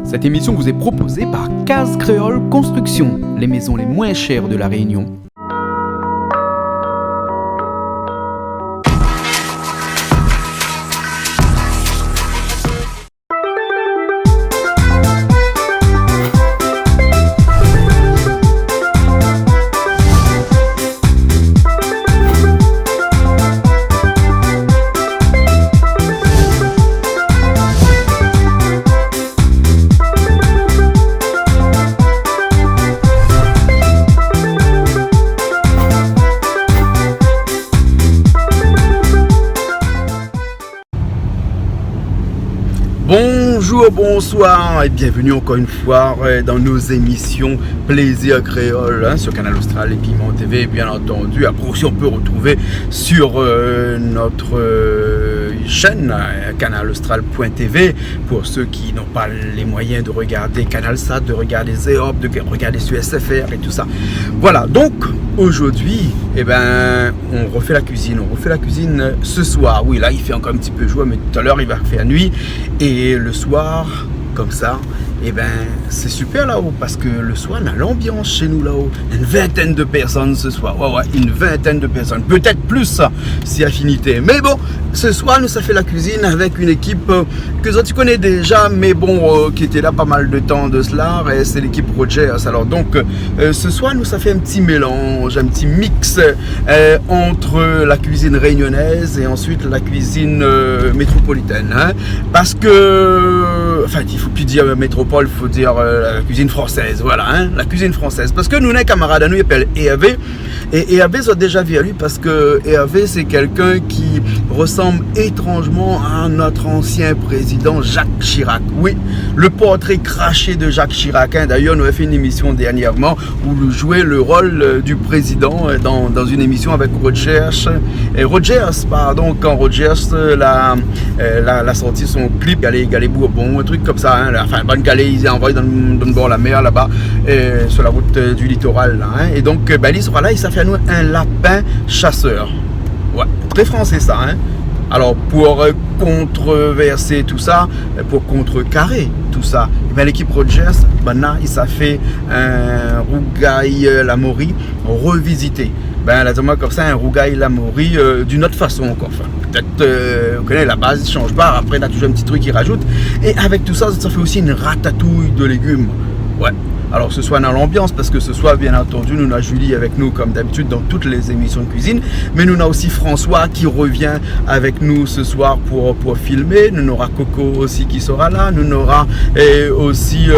Cette émission vous est proposée par Case Créole Construction, les maisons les moins chères de la Réunion. Bonsoir et bienvenue encore une fois dans nos émissions Plaisir Créole sur Canal Austral et Piment TV, bien entendu. Après aussi on peut retrouver sur notre chaîne canalaustral.tv pour ceux qui n'ont pas les moyens de regarder CanalSat, de regarder Zéop, de regarder sur SFR et tout ça. Voilà, donc aujourd'hui on refait la cuisine. On refait la cuisine ce soir. Oui, là il fait encore un petit peu jour, mais tout à l'heure il va faire nuit. Et le soir, comme ça, c'est super là-haut, parce que le soir, on a l'ambiance chez nous là-haut. Une vingtaine de personnes ce soir. Ouais, une vingtaine de personnes. Peut-être plus, ça, si affinité. Mais bon, ce soir, nous, ça fait la cuisine avec une équipe que tu connais déjà, mais bon, qui était là pas mal de temps de cela. Et c'est l'équipe Rogers. Alors donc, ce soir, nous, ça fait un petit mélange, un petit mix entre la cuisine réunionnaise et ensuite la cuisine métropolitaine. Hein, parce que, enfin, il faut plus dire métropole, il faut dire la cuisine française, voilà, hein, la cuisine française. Parce que nous, un camarade à nous, il s'appelle Hervé. Et Hervé, ça a déjà vu à lui parce que Hervé, c'est quelqu'un qui ressemble étrangement à notre ancien président Jacques Chirac. Oui, le portrait craché de Jacques Chirac. Hein. D'ailleurs, nous avons fait une émission dernièrement où nous jouait le rôle du président dans une émission avec Rogers. Quand Rogers l'a sorti son clip Galet Bourbon, un truc comme ça. Hein. Enfin, bonne galée, ils ont envoyé dans le bord de la mer là-bas, sur la route du littoral. Là, hein. Et donc, il sera là, il s'est fait à nous un lapin chasseur. Ouais, très français ça. Hein. Alors, pour controverser tout ça, pour contrecarrer tout ça, l'équipe Rogers, maintenant, il s'est fait un Rougail Lamori revisité. Là, comme ça, un Rougail Lamori d'une autre façon encore. Enfin, peut-être, vous connaissez, la base ne change pas. Après, il y a toujours un petit truc qui rajoute. Et avec tout ça, ça fait aussi une ratatouille de légumes. Ouais. Alors ce soir dans l'ambiance, parce que ce soir bien entendu nous avons Julie avec nous comme d'habitude dans toutes les émissions de cuisine, mais nous avons aussi François qui revient avec nous ce soir pour filmer, nous aura Coco aussi qui sera là, nous aura aussi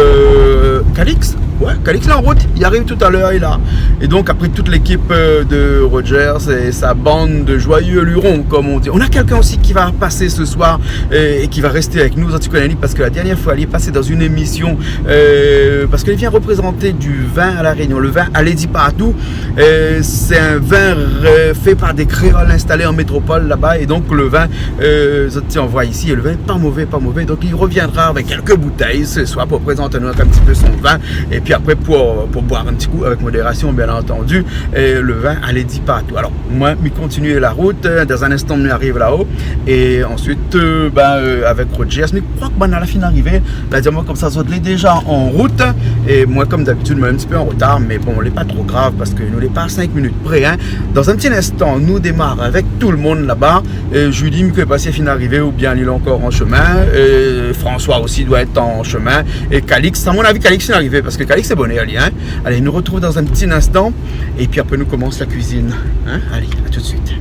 Calix. Ouais, Calix est en route, il arrive tout à l'heure, il est là. Et donc après toute l'équipe de Rogers et sa bande de joyeux lurons comme on dit. On a quelqu'un aussi qui va passer ce soir et qui va rester avec nous, parce que la dernière fois il est passé dans une émission parce qu'il vient représenter du vin à la Réunion, le vin à Lady Partout. C'est un vin fait par des créoles installés en métropole là-bas et donc le vin, on voit ici, et le vin pas mauvais, donc il reviendra avec quelques bouteilles ce soir pour présenter nous un petit peu son vin. Et puis après pour boire un petit coup avec modération bien entendu le vin à Lady Partout. Alors moi je continue la route, dans un instant on arrive là-haut et ensuite avec Rogers, mais je crois que à la fin d'arriver, là dis-moi comme ça, on est déjà en route et moi comme d'habitude je suis un petit peu en retard, mais bon on n'est pas trop grave parce que nous n'est pas à 5 minutes près. Hein. Dans un petit instant nous démarre avec tout le monde là-bas et Julie que pas si elle finit d'arriver ou bien il est encore en chemin et François aussi doit être en chemin et Calix, à mon avis Calix est arrivé parce que Calix c'est bonnet, allez, hein. Allez, nous retrouve dans un petit instant et puis après nous commence la cuisine. Hein. Allez, à tout de suite.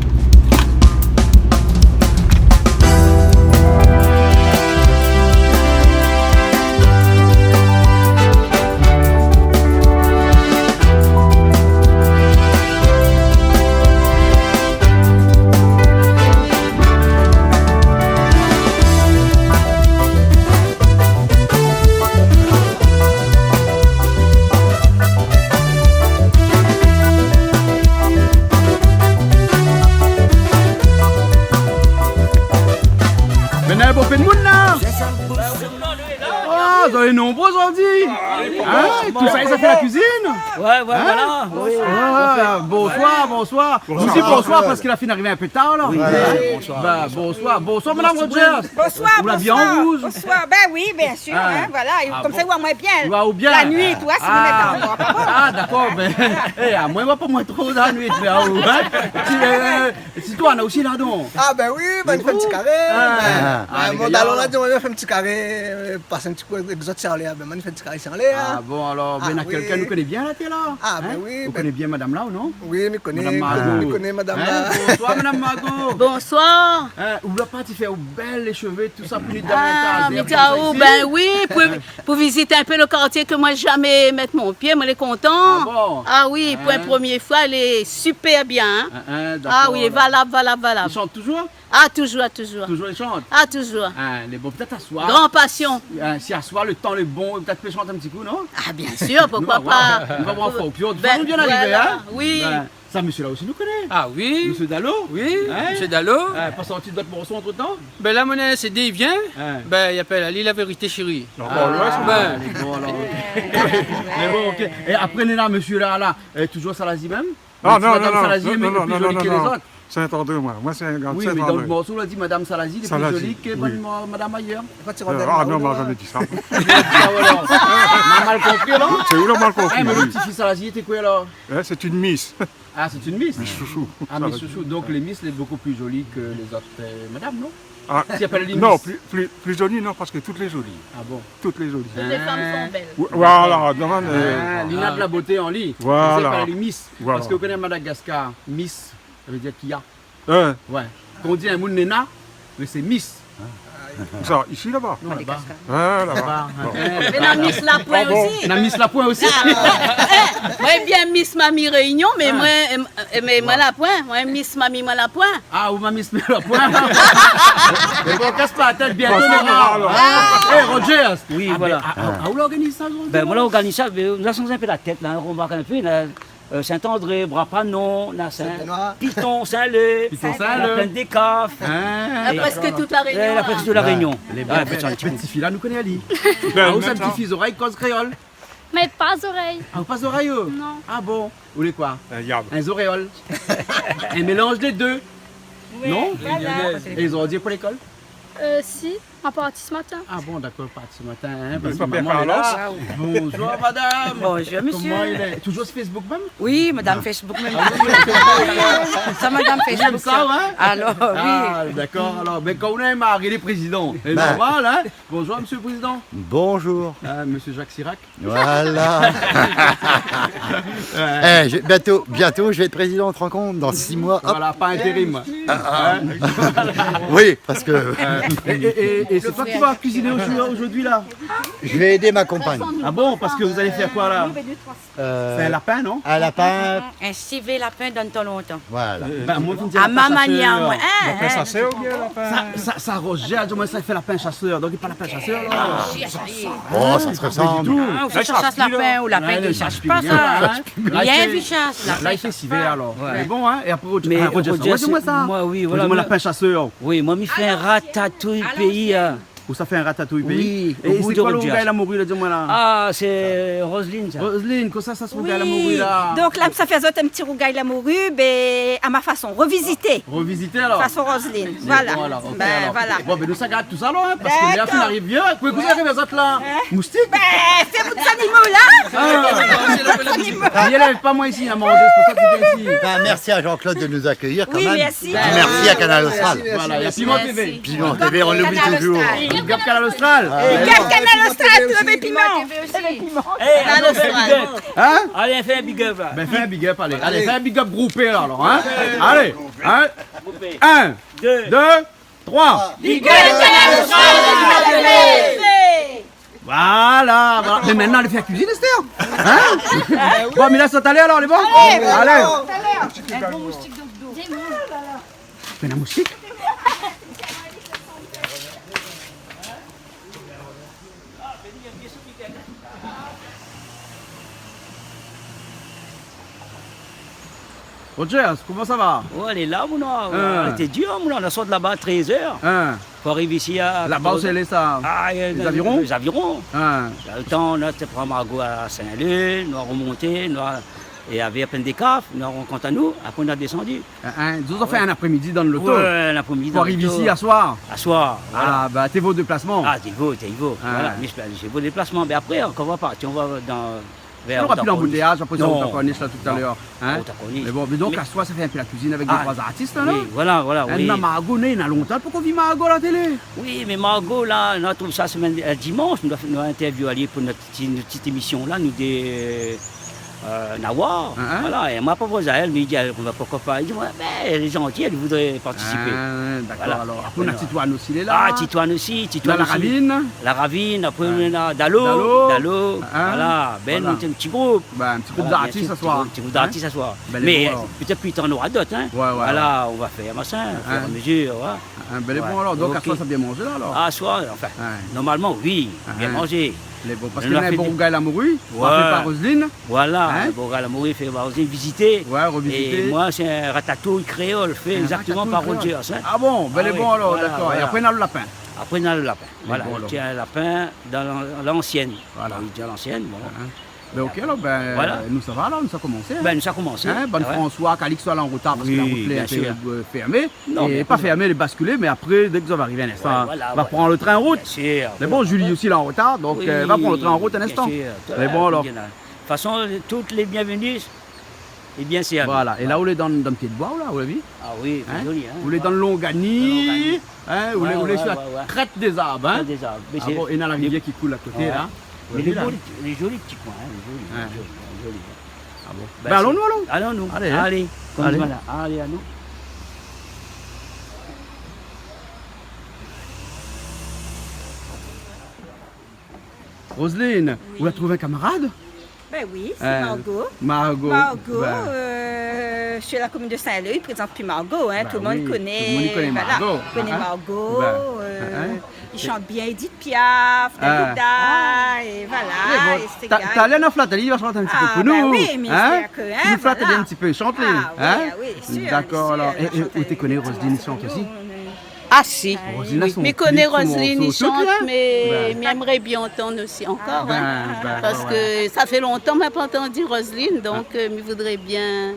vous avez nombreux aujourd'hui. Hein, tout ça, ça fait la cuisine. Ouais, voilà. Oui. Bonsoir, bonsoir. Vous dites bonsoir parce qu'il a fini d'arriver un peu tard là. Bah, bonsoir Madame Rogers. Bonsoir, Vous l'habillez en rouge. Bonsoir, ben oui, bien sûr, hein, voilà. Et comme ça, on moins bien. Ou bien. La nuit, toi, si vous mettez en bras. Ah, d'accord, ben, à moi, pas moins trop dans la nuit, mais si toi, on a aussi là, donc. Ah ben oui, ben, on fait un petit carré. Bon, dans là, on fait un petit carré, passer un petit coup avec les autres charlés, ben, on fait un petit carré charlé. Ah bon, alors, ben, quelqu'un nous connaît bien là, t'es là. Ah ben oui. Vous connaissez bien madame là ou non? Oui, je connais madame là. Bonsoir, madame Margot. Bonsoir. Où la partie fait belle les cheveux, tout ça, plus Ah, Mitaou, ben oui, pour visiter un peu le quartier que moi jamais mettre mon pied, moi, elle est content. Ah bon? Ah oui, pour une première fois, elle est super bien. Ah oui, valable. Ils chantent toujours? Ah, toujours. Toujours ils chantent? Ah, toujours. Les bons, peut-être asseoir. Grand passion. Si asseoir, le temps est bon, peut-être peut chanter un petit coup, non? Ah, bien sûr, pourquoi pas. On va voir fort. Puis on Ben, bien arrivé, voilà, hein? oui. Ça, monsieur là aussi nous connaît. Ah oui. Monsieur Dallot? Oui, monsieur Dallot. Pas sorti d'autres morceaux entre temps? Ben la monnaie, c'est D, il vient. Ben il appelle Ali la vérité chérie. Bon, alors. Mais bon, ok. Et après, là, monsieur là, toujours Salazie même? Ah non, Madame Salazie est plus jolie que les autres. Saint-André, moi c'est un gars de Oui, mais dans le Saint-André. morceau, on a dit Madame Salazie est plus jolie que madame ailleurs. Ah non, moi jamais dit ça. On a mal compris là? C'est où le mal compris? Mais le petit-fils Salazie était quoi alors? C'est une miss. Ah, c'est une miss? Chouchou. Ah, mais chouchou. Donc les miss, sont beaucoup plus jolies que les autres madame, non? Ah, S'il appelle les non, miss. plus jolie, non, parce que toutes les jolies. Ah bon? Toutes les jolies. Toutes les femmes sont belles. Voilà, demande. L'INA de la beauté en lit. Voilà. Vous appelez les miss. Voilà. Parce que vous connaissez Madagascar, miss, ça veut dire qu'il y a. Hein, Ouais. Quand on dit un monde nena, mais c'est miss. ça, ici là-bas. Non, là-bas. Ah, là-bas. Mais la Miss Lapointe aussi. On a Miss Lapointe aussi. Moi, bien Miss Mamie Réunion, mais moi Lapointe. Moi, Miss Mamie moi Lapointe. Ah, ou ma Miss Lapointe. Mais bon, casse pas la tête bientôt, Bon, ça les gars. va, alors. Hey, Rogers. Oui, voilà. Où l'organise ça aujourd'hui? Ben voilà, on organise ça, mais nous avons un peu la tête, là, on remarque un peu. Saint-André, Brapanon, Piton, Saint-Leu, Saint-Leu. la plaine des Caves, Presque toute la Réunion. la presque de la Réunion. Les petits filles là, nous connaissons Ali. Ah, où ça, petits filles oreilles, cause créole? Mais pas oreilles. Ah, pas oreilles? Non. Ah bon? Vous voulez quoi? Yab. Un auréoles. Un mélange des deux. Non? Et ils ont dit pour l'école? Si, en partie ce matin. Ah bon, d'accord, pas ce matin. Hein, parce que Papa maman est là. Carlos. Bonjour madame. Bonjour, monsieur. Comment il est? Toujours sur Facebook même? Oui, madame Facebook même. Ça, madame J'aime Facebook. ça, hein? Alors, oui. Ah, d'accord. Alors, ben, quand on est marié les présidents, c'est normal, hein? Bonjour, monsieur le président. Bonjour. Monsieur Jacques Chirac. Voilà. Bientôt, je vais être président, on te rend compte, dans 6 mois. Hop. Voilà, pas intérim. Oui, parce que Et c'est toi qui vas cuisiner aujourd'hui, là? je vais aider ma compagne. Ah bon, parce que vous allez faire quoi, là? C'est un lapin, non? Un lapin, Un civet lapin dans ton longtemps. voilà. Ben, moi, tu me dis À lapin ma chasseur. manière, moi. Ça c'est au bien, là. Ça Roger, du moins, ça fait lapin chasseur. Donc, il pas lapin chasseur, là. Oh, ça se ressemble. Ah, ça chasse lapin ou lapin qui chasse pas ça. Il y a un vie chasse. Là, il fait civet, alors. C'est bon, hein? Et après, Mais Roger, Roger, dis-moi ça. moi, oui, voilà. Dis-moi lapin chasseur. Oui, moi, il fait un ratatouille pays. Où ça fait un ratatouille pays? Oui, au Et bout c'est de quoi le Roger. gars, il a mouru, là, dis-moi là? Ah, c'est Roselyne, ça. Roselyne, comment ça se fait qu'elle a mouru, Oui, là? donc là, ça fait un petit rougail la morue, ben, à ma façon, revisiter. Revisiter, alors? Façon Roselyne, voilà. Bon, alors, ok, Ben, alors. voilà. Bon, ben, nous, ça garde tout ça, là, hein, parce que Léa, il arrive bien. Vous pouvez arriver aux autres, là? Moustique? Ben, c'est vous des animaux là. Il n'élève pas moi ici, à manger, c'est pour ça que tu viens ici. Ben, merci à Jean-Claude de nous accueillir quand Oui, même. merci. Merci à Canal Austral. Voilà, il y a Piment TV. Piment TV, on l'oublie Canal toujours. Austral. Il y a Canal Austral. Quel Canal Austral, tu veux piment? Allez, on fait un big up. Hein? Allez, fais un big up, là. Ben, fais un big up, allez. Allez, fais un big up groupé, là, alors, hein? Allez, hein? 1, 2, 3. Voilà, voilà. Mais maintenant, allez faire cuisiner, Esther. Hein? Bon, mais là, ça t'allait alors, les bons? Allez. Mais la moustique? Rogers, comment ça va? Oh, elle est là, mon on était dur, mon on a sorti là-bas à 13h. Hein? Faut arriver ici à... Là-bas, c'est les ça. Ah, les avirons? Les avirons. Hein. Le temps, on a pris Margot à Saint-Leu, nous avons remonté, et il y avait plein des caves, nous avons rencontré à nous, après on a descendu. Vous avez fait un après-midi dans l'auto? Ouais, un après-midi pour arriver ici à soir? À soir, voilà. Ah, bah, t'es vos déplacements? Ah, t'es vos. Voilà, j'ai vos déplacements. Mais après, on va partir, on va dans... Il n'y aura plus d'embouteillage, après ça, on t'a connu là tout à l'heure. Mais bon, mais donc à soi, ça fait un peu la cuisine avec deux, trois artistes, là? Oui, voilà. Oui. Margot, il y a longtemps, pourquoi on vit Margot à la télé? Oui, mais Margot, là, on a trouvé ça semaine, dimanche, nous avons interviewé pour notre petite émission, là, nous des... Nawar, voilà, et m'a proposé à elle, mais il dit, on va pourquoi pas, il dit, ouais, ben, elle est gentille, elle voudrait participer. D'accord, voilà. Alors, après on a Titoine aussi, il est là. Ah, Titoine aussi, la Ravine. La Ravine, après on a Dalo, voilà, ben, un petit groupe. Un petit groupe d'artistes ce soir. Un petit groupe d'artistes ce soir. Mais peut-être plus tard on aura d'autres, hein. Voilà, on va faire machin, faire mesure, Ben, bon, alors, donc à soir, ça bien mangé, là, alors? À soir, enfin, normalement, oui, bien mangé. Parce qu'il y a un Bourgaï Lamourou, fait par Roselyne. Voilà, Bourgaï Lamourou fait par Roselyne visiter. Ouais, revisiter. Et moi, c'est un ratatouille créole fait exactement par Roger. Ah bon, ben bon alors, d'accord. Et après, on a le lapin. Après, on a le lapin. Voilà, il tient un lapin dans l'ancienne. Voilà. Il tient l'ancienne, bon. Ben ok, alors, nous ça va, là, nous ça a commencé. Ben, nous ça a commencé. Bonne François, Calix soit là en retard parce que la route est un peu fermée. Et pas fermée, elle est basculée, mais après, dès que ça va arriver un instant, on va prendre le train en route. Mais bon, Julie aussi là en retard, donc elle va prendre le train en route un instant. Mais bon, alors. De toute façon, toutes les bienvenues, et bien c'est. Voilà, et là, vous êtes dans le pied de bois, là, vous l'avez vu? Ah oui, c'est joli. Vous êtes dans le Longani, vous êtes sur la crête des arbres. Et dans la rivière qui coule à côté, là. Mais les jolis petits coins, les jolis. Ah bon. Ben allons-nous alors? Allons-nous. Allez. Allez, à nous. Roselyne, vous avez trouvé un camarade? Ben oui, c'est Margot. Je suis à la commune de Saint-Leu, il ne présente plus Margot, tout le monde connaît. Tout le monde connaît Margot. Connaît Margot. Il chante bien Edith Piaf, Dalida, et voilà. T'as allé en flatte, il va chanter un petit peu pour nous. Oui, mais c'est que... Tu nous flattes un petit peu, chanter. Oui, sûr. D'accord, alors. Et tu connais Roselyne chante aussi? Ah si, mais connais Roselyne, il chante, là? mais j'aimerais bien entendre aussi encore. Parce que ça fait longtemps que je n'ai pas entendu Roselyne, donc je voudrais bien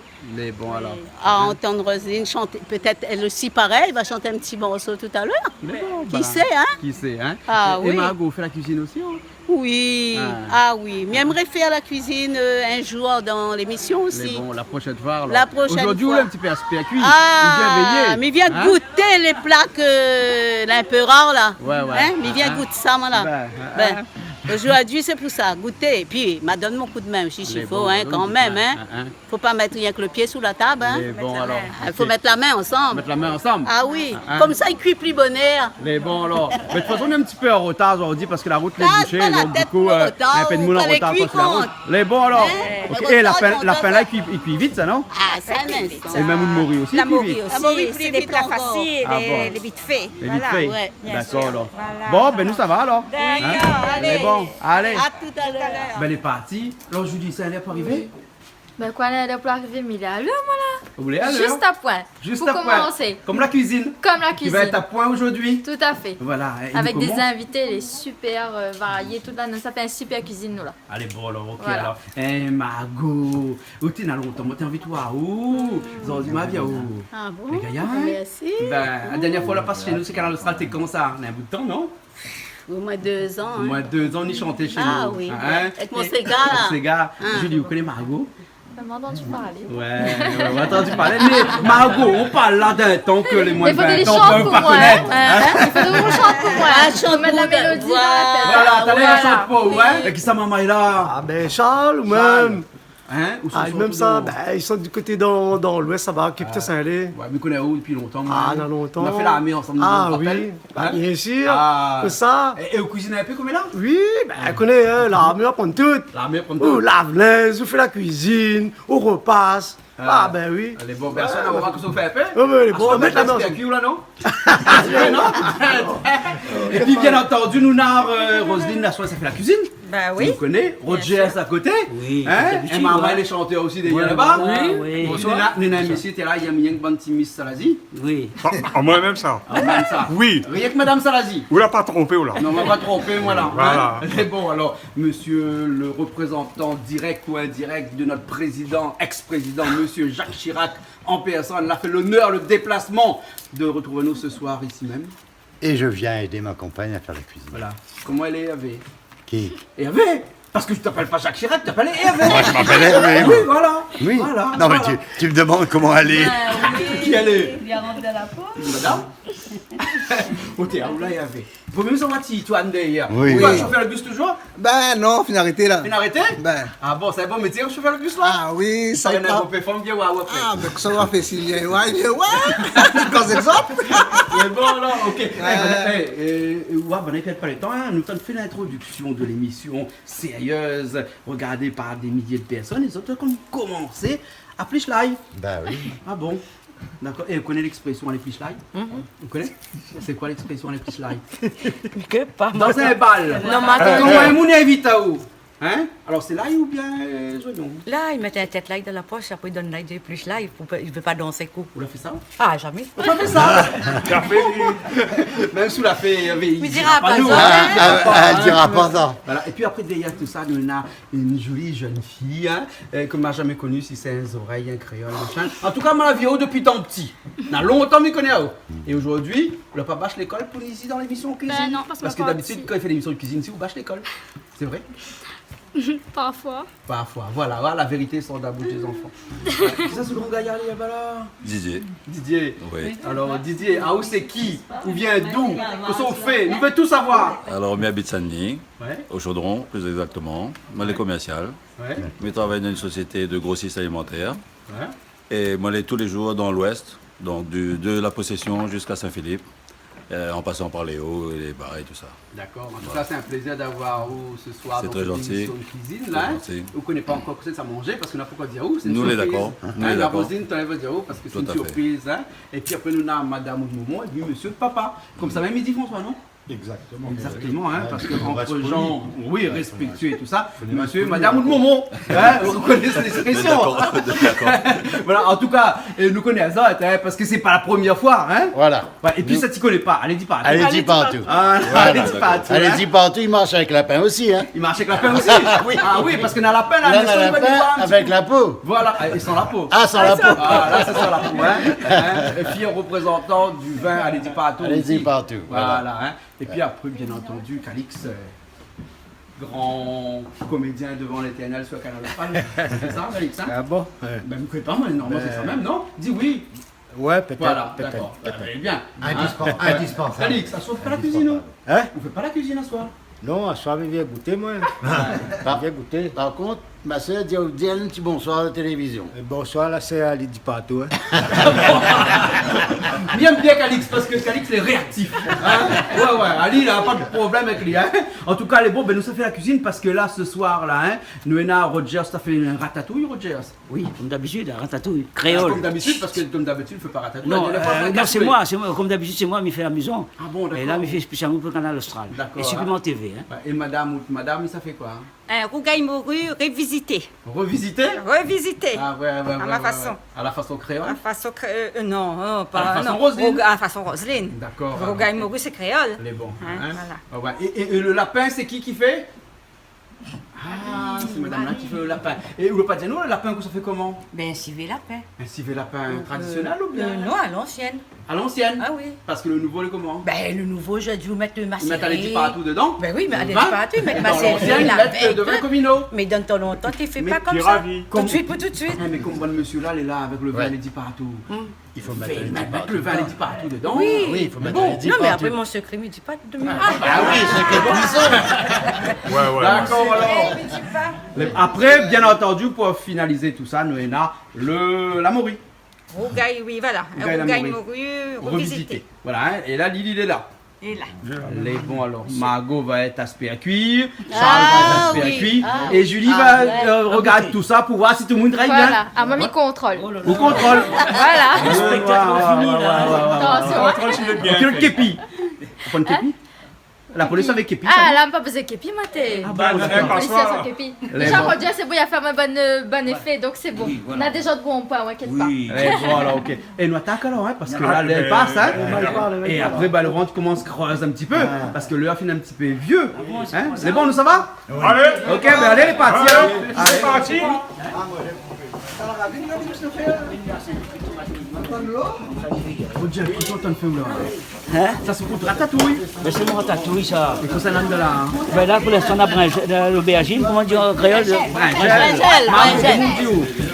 entendre Roselyne chanter. Peut-être elle aussi pareil, elle va chanter un petit morceau tout à l'heure. Qui sait, hein? Qui sait, hein? Ah, et oui. Margot fait la cuisine aussi, hein? Oui, oui. Mais j'aimerais faire la cuisine un jour dans l'émission aussi. Mais bon, la prochaine fois. Alors. La prochaine Aujourd'hui, fois. on a un petit peu aspect à cuire. Mais viens goûter les plats un peu rares là. Mais viens goûter ça, moi là. Aujourd'hui, c'est pour ça, goûter. Et puis, m'a donne mon coup de main, si il faut, quand même. Faut pas mettre rien que le pied sous la table. Il faut mettre la main ensemble. Mettre la main ensemble. Ah oui, comme ça, il cuit plus bonheur. Mais bon, alors. Mais de toute façon, on est un petit peu en retard aujourd'hui parce que la route est bouchée. Donc, du coup, un peu de moule en retard parce que la route. Mais bon, alors. Et la fin là, il cuit vite, ça, non? Ah, ça, mais. Et même une morue aussi. La morue morue aussi, c'est des plats faciles, les vite faits. Les vite faits. D'accord, alors. Bon, ben nous, ça va alors. D'accord, allez. Bon, allez. À tout à l'heure. Ben, elle est partie. Alors, Julie, ça allait pour arriver? Ben quoi, elle est pour arriver, mais il est à l'heure, moi là. Vous voulez à l'heure? Juste à point. Juste pour à point. commencer. Comme la cuisine. Comme la Qui cuisine. va être à point aujourd'hui. Tout à fait. Voilà. Et avec des comment? invités, les super variés, tout là, ça fait un super cuisine, nous là. Allez, bon, alors, ok, Voilà. alors. Margot, où t'es là longtemps? Moi, t'es invité à où? Ils ont dit, ma vie, où? Ah bon? Les Gaillards? Merci. Ben, la dernière fois, on l'a passé chez nous, c'est Canal Austral, t'es comme ça. On a un bout de temps, non? Au moins 2 ans. Au moins 2 ans, on y chantait chez nous. Ah oui, avec mon Sega là. Sega. Julie, vous connaissez Margot? On m'a entendu parler. Ouais, on a entendu parler. Mais Margot, on parle là d'un temps que les moins de 20 ans chants peuvent pour pas moi. connaître. Il faut que je chante pour moi. Chante mettre la mélodie dans la tête. Voilà, t'as l'air chante pas, ouais. Et qui ça, maman est là? Ah ben Charles, ou même. Hein? Où sont Même ça, ben, ils sont du côté dans l'ouest, ça va, Capitaine Saint-Lé. Ouais, mais connaît où depuis longtemps? Ah, dans longtemps. On a fait l'armée ensemble. Ah vous vous oui, rappelez? bah, bien sûr. Ah. C'est ça. Et vous cuisinez un peu comme là? Oui, ben, elle connaît, hein, l'armée, on prend tout. L'armée prend On tout. lave linge, on fait la cuisine, on repasse. Ah, ben oui. Les bonnes personnes, on va voir que ça fait un peu. Oui, oui, les bons, On va mettre la specule là, non? Et puis, bien entendu, nous, Roselyne, la soirée, ça fait la cuisine. Ben oui. Vous connaissez, Roger à côté. Oui. Hein? Et maman, elle est chanteur aussi derrière là-bas. Oui. Bonsoir. Nina et Messi, t'es là, il y a bien que Miss Salazi. Oui. Ah, moi-même ça. Même ça. Oui. Rien que Madame Salazi. Vous l'avez pas trompé, ou là? Non, on va pas tromper, voilà. Voilà. Hein? Et bon, alors, monsieur le représentant direct ou indirect de notre président, ex-président, monsieur Jacques Chirac, en personne, a fait l'honneur, le déplacement de retrouver nous ce soir ici même. Et je viens aider ma compagne à faire la cuisine. Voilà. Comment elle est, Hervé? Qui? Hervé? Parce que je t'appelle pas Jacques Chirac, tu t'appelles Hervé. Moi, je m'appelle Hervé. Oui, voilà. Oui. Voilà, Non, mais voilà. tu me demandes comment elle est. Qui elle est? Il y a rentré dans la poche. Madame? Au théâtre, là, Hervé. Vous pouvez me savoir si tu as d'ailleurs. Oui. Tu vas chauffer le bus toujours? Ben non, fin arrêté là. Tu as arrêté? Ben. Ah bon, c'est un bon métier, chauffer le bus là? Ah oui, ça Ça y y est, on peut faire bien ou après. Ah, ben que ça va faire s'il y a ouais, comme exemple. C'est bon là, ok. On n'a pas le temps, hein. Nous avons fait l'introduction de l'émission sérieuse, regardée par des milliers de personnes. Les autres ont commencé à Plichlein. Bah oui. Ah bon? D'accord. Et vous connaissez l'expression les Plichlein? Vous connaissez? C'est quoi l'expression les Plichlein? Que pas Dans un bal. Non, mais attends. Comment est-ce qu'on invite à où? Hein? Alors c'est l'ail ou bien oignons? Là, il mettait un tête light dans la poche, après il donne l'ail de plus là, il ne veut pas danser coup. Vous l'avez fait ça? Ah, jamais. Vous l'avez fait ça? Même sous la fée, il Mais dira pas nous, ça. hein. Elle dira pas ça. Voilà. Et puis après, derrière tout ça, nous avons une jolie jeune fille, hein, que m'a jamais connue, si c'est un oreilles, un créole, machin. En tout cas, moi, la vie depuis tant petit. On a longtemps me connaît. Et aujourd'hui, le papa bâche l'école pour ici dans l'émission cuisine. Ben non, parce que d'habitude, quand il fait l'émission de cuisine, si vous bâche l'école. C'est vrai? Parfois. Parfois. Voilà, la vérité sort de la bouche des enfants. C'est ça, ce grand gaillard là-bas? Didier. Didier. Oui. Alors, Didier, où c'est qui? Où vient d'où? Que sont fait? Nous veut tout savoir. Alors, je habite Saint-Denis, Ouais. au Chaudron, plus exactement. Moi, les commercial. Ouais. Je travaille dans une société de grossistes alimentaires. Ouais. Et moi, je suis tous les jours dans l'ouest, donc de la Possession jusqu'à Saint-Philippe, en passant par les hauts et les bas et tout ça. D'accord. En tout cas, c'est un plaisir d'avoir vous ce soir C'est dans très cette gentil. émission de cuisine. Très Là, hein. gentil. Vous ne connaissez pas encore que c'est à manger parce qu'on n'a pas quoi dire où. C'est une Nous, on est surprise. d'accord. Nous, on Hein, est la d'accord. Roselyne, tu vas dire où parce que c'est Tout une à fait. surprise. Hein. Et puis après, nous avons Madame ou Momo et puis Monsieur le Papa. Comme ça, même midi François, non? Exactement. Exactement, hein, parce que on entre reste gens, oui, respectueux et tout ça, monsieur, madame ou de Momo, hein, vous connaissez l'expression. D'accord. Voilà, en tout cas, nous connaissons ça, hein, parce que c'est pas la première fois, hein. Voilà. Ouais, et puis ça t'y connaît pas, allez dis pas. Allez, dis partout. Ah, Voilà. allez dis pas. Allez, dis partout, il marche avec la pain aussi, hein. Il marche avec la pain aussi. Ah oui, parce qu'on a la pain là, Là, mais on a ça, la il va pain nous voir un petit avec peu. la peau. Voilà, et sans la peau. Ah, sans la peau. Ah, là, c'est sans la peau, hein. Et puis, représentant du vin, allez dis partout. Allez, aussi. dis partout. Voilà, hein. Et puis après, bien entendu, Calix, grand comédien devant l'éternel sur Canal Fan. C'est ça, Calix, hein? Ah bon? Ben, vous ne connaissez pas, mais normalement, c'est ça même, non? Dis oui. Ouais, peut-être. Voilà, peut-être. d'accord. Très bien. Indispensable. Calix, ça sauve pas la cuisine, non? Hein? On fait pas la cuisine à soir. Non, à soir, il vient goûter, moi. Il vient goûter. Par contre, ma soeur dit un petit bonsoir à la télévision. Bonsoir, là, c'est Ali dit partout. Hein. Bien Calix, parce que Calix est réactif. Hein? Ouais, Ali, il n'a pas de problème avec lui. Hein? En tout cas, les bons, ben, nous, ça fait la cuisine parce que là, ce soir, là, hein, nous, Roger, ça fait une ratatouille, Roger. Oui, comme d'habitude, un ratatouille, Ah, créole. comme d'habitude, parce que comme d'habitude, il ne fait pas ratatouille. Non, La dernière fois, on a non, c'est gaspé. moi, comme d'habitude, c'est moi qui fait la maison. Ah bon, d'accord. Et là, il fait spécialement pour le canal Austral. D'accord, Et supplément hein. TV. Hein. Et madame, ça fait quoi? Un rougail moru revisité. Revisiter? Revisité. Ah ouais, À ma façon. À la façon créole? À façon non, pas À la façon non. Roselyne. À la façon Roselyne. D'accord. Rougail moru, c'est créole. Les bons. Hein, Hein? voilà. Ah ouais. Et le lapin, c'est qui fait? Ah, c'est madame là qui fait le lapin. Et vous ne pas dire nous, le lapin, ça fait comment? Ben, civet lapin. Un civet lapin traditionnel ou bien? Non, à l'ancienne. À l'ancienne? Ah oui. Parce que le nouveau, le comment? Ben, le nouveau, j'ai dû mettre le Ils macéré. mettent à l'édit partout dedans? Ben oui, mais à Le l'édit vin. partout, ils mettent Et dans macéré, l'ancienne, ils la mettent veille, de vin tout. communaux. Mais dans ton longtemps, tu fais Mais pas comme qui ça. ravit. Tout de suite, pour tout de suite. Mais comme bon monsieur là, il est là avec le vin à l'édit partout. Il faut Fait, mettre ils un mettent le vin à l'édit partout dedans. Oui. Oui, il faut mettre Bon, un édit non, mais partout. après, mon secret, me dit pas de me. Ah oui, c'est que cuisson. Ouais, ouais. D'accord, alors. Après, bien entendu, pour finaliser tout ça, nous avons la morue. Rougail, oui, voilà. Un Rougail, la rougail morue. moru Revisité. revisité. Voilà, hein. Et là, Lily, il est là. Et là. Les bons alors. Margot va être aspect à cuire, Charles va être aspect à cuire, et Julie va regarder tout ça pour voir si tout le monde travaille bien. Voilà, ah, mamie contrôle. Au contrôle. Voilà. Le spectacle est fini là. Attention. Ok, le képi. On prend le képi. La police avec képi. Ah, là, on pas besoin de képi, maté. Ah, bah, La police sans képi. Déjà, Roger, c'est bon, il a fait un bon effet, donc c'est bon. On a déjà de bons points, t'inquiète pas. Voilà, ok. Et nous attaquons alors, hein, parce que là, elle passe, hein. Et après, bah, le ventre commence à creuser un petit peu, parce que l'heure finit un petit peu vieux. Hein. C'est bon, nous ça va? Allez. Ok, ben allez, les partis. C'est parti. Hein? Ça se compte ratatouille. Mais c'est mon ratatouille ça. Il faut ça de là. Hein. Ben là pour l'instant on a l'aubergine, comment dire en créole?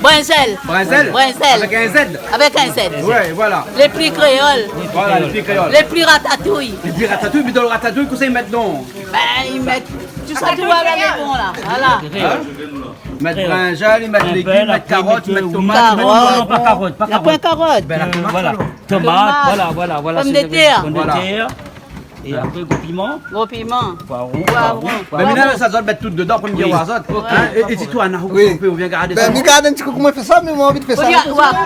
Brinzel. Avec un Z. Avec un Z. Ouais, voilà. Les plus créoles. Voilà, les plus créoles. Les plus ratatouilles. Les plus ratatouille, mais dans le ratatouille, qu'est-ce qu'ils mettent donc? Ben, ils mettent tout ça, tu vois, là, les bons, là. Voilà. Ils mettent brinjal, ils mettent légumes, ils mettent carottes, ils mettent tomates. Non, pas carottes, pas Il n'y a pas carottes. de carotte. Ben, la tomate, Voilà, alors. tomate, voilà. Pommes de terre. Pommes de terre. Et après, gros piment. Gros piment. Poivron. Ben maintenant, ça doit mettre tout dedans pour me dire aux autres. Et dis-toi, Anna, on vient garder ça. Ben, regarde un petit peu comment il fait ça, mais moi, j'ai envie de faire ça.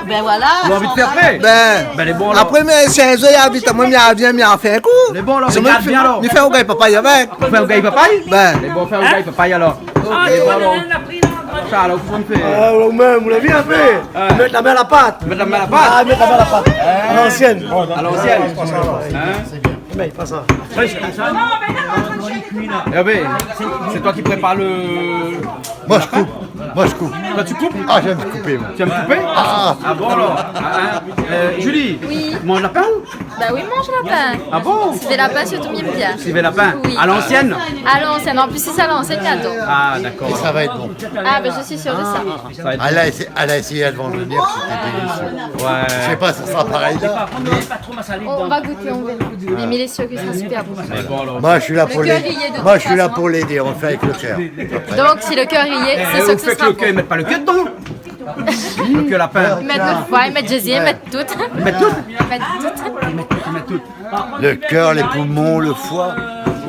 Ben voilà. On a envie de faire fait. Ben, les bons là. après, mais chez eux, il y a vite, moi, il y a bien, il y a fait un coup. Les bons là, C'est on moi garde qui bien alors. fais au gars, papa, il y avait. On fait au gars papaye? Ben, Les bons faire au gars papaye alors. Les bons alors. Charles, au fond de fait. ou même, vous l'avez bien fait. Mettre la main à la pâte. Mettre la main à la pâte. Ah, mettre la main à la pâte. À l'ancienne. À l'ancienne. C'est bien. Mais pas ça. Eh ben, c'est toi qui prépares le. Moi je coupe. Toi tu coupes? Ah, j'aime couper, moi. Tu aimes couper? Ah. Bon alors. Julie, Oui. tu manges lapin? Bah oui, mange lapin. Ah bon? C'est des lapins, surtout bien bien. C'est des lapins. Oui. À l'ancienne? À l'ancienne, en plus c'est ça à l'ancienne, j'adore. Ah d'accord. Et ça va être bon. Ah, bah je suis sûre de ça. Ça va être- Elle a essayé de vendre le dire, c'était délicieux. Ouais. Je sais pas si ça sera pareil là. Pas trop massalé On va goûter, on verra. Mais il est sûr que c'est super bon. Bon alors. Moi je suis là pour cœur l'aider. y est de Moi toute je suis là façon. pour l'aider, on le fait avec le cœur. Donc si le cœur y est, c'est sûr Vous que ce faites sera le queue, ils bon. mettent pas le queue dedans? Le queue lapin. Ils mettent le foie, ils mettent Jésus, ils mettent tout. Ils mettent tout? Ils mettent tout. Ils mettent tout. Le cœur, les poumons, le foie.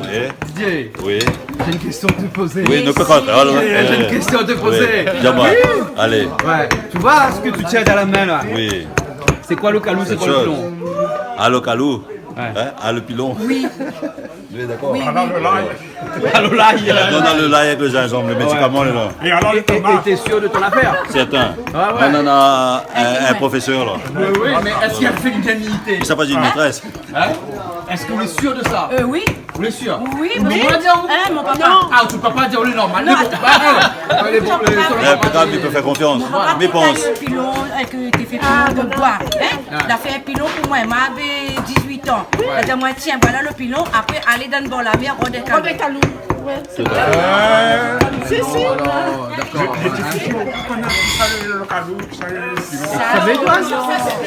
Oui. Didier, Oui. j'ai une question à te poser. Oui, ne peux pas. J'ai une question à te poser. Dis-moi. Allez. Ouais. Tu vois ce que tu tiens dans la main là? Oui. C'est quoi le calou, c'est quoi le chose. plomb? Allo calou. Ouais. Hein? À le pilon. Oui. Oui, d'accord. Alors le l'ail. Allô là, il y a... On a le lait avec le gingembre, le médicament est là. Et alors Et le tomate. t'es sûr de ton affaire? Certain. Ah ouais. On en a un professeur là. Oui, mais est-ce qu'il y a fait l'unanimité? Il s'appelle une maîtresse. Hein? Est-ce qu'on est sûr de ça? Oui. On est sûr? Oui, Mais oui. on va dire où? Hein, mon papa. Ah, tu peux pas dire le normal. Les bons. Les bons. Impeccable, il peut faire confiance. Mais pense. Un pilon, que tu fais pilon de bois. Hein? Il a fait un pilon pour moi. J'avais 18 ans. Il a dit, moi, tiens, voilà le pilon. Après, aller dans le bord la mer, on décale. Ça veut toi?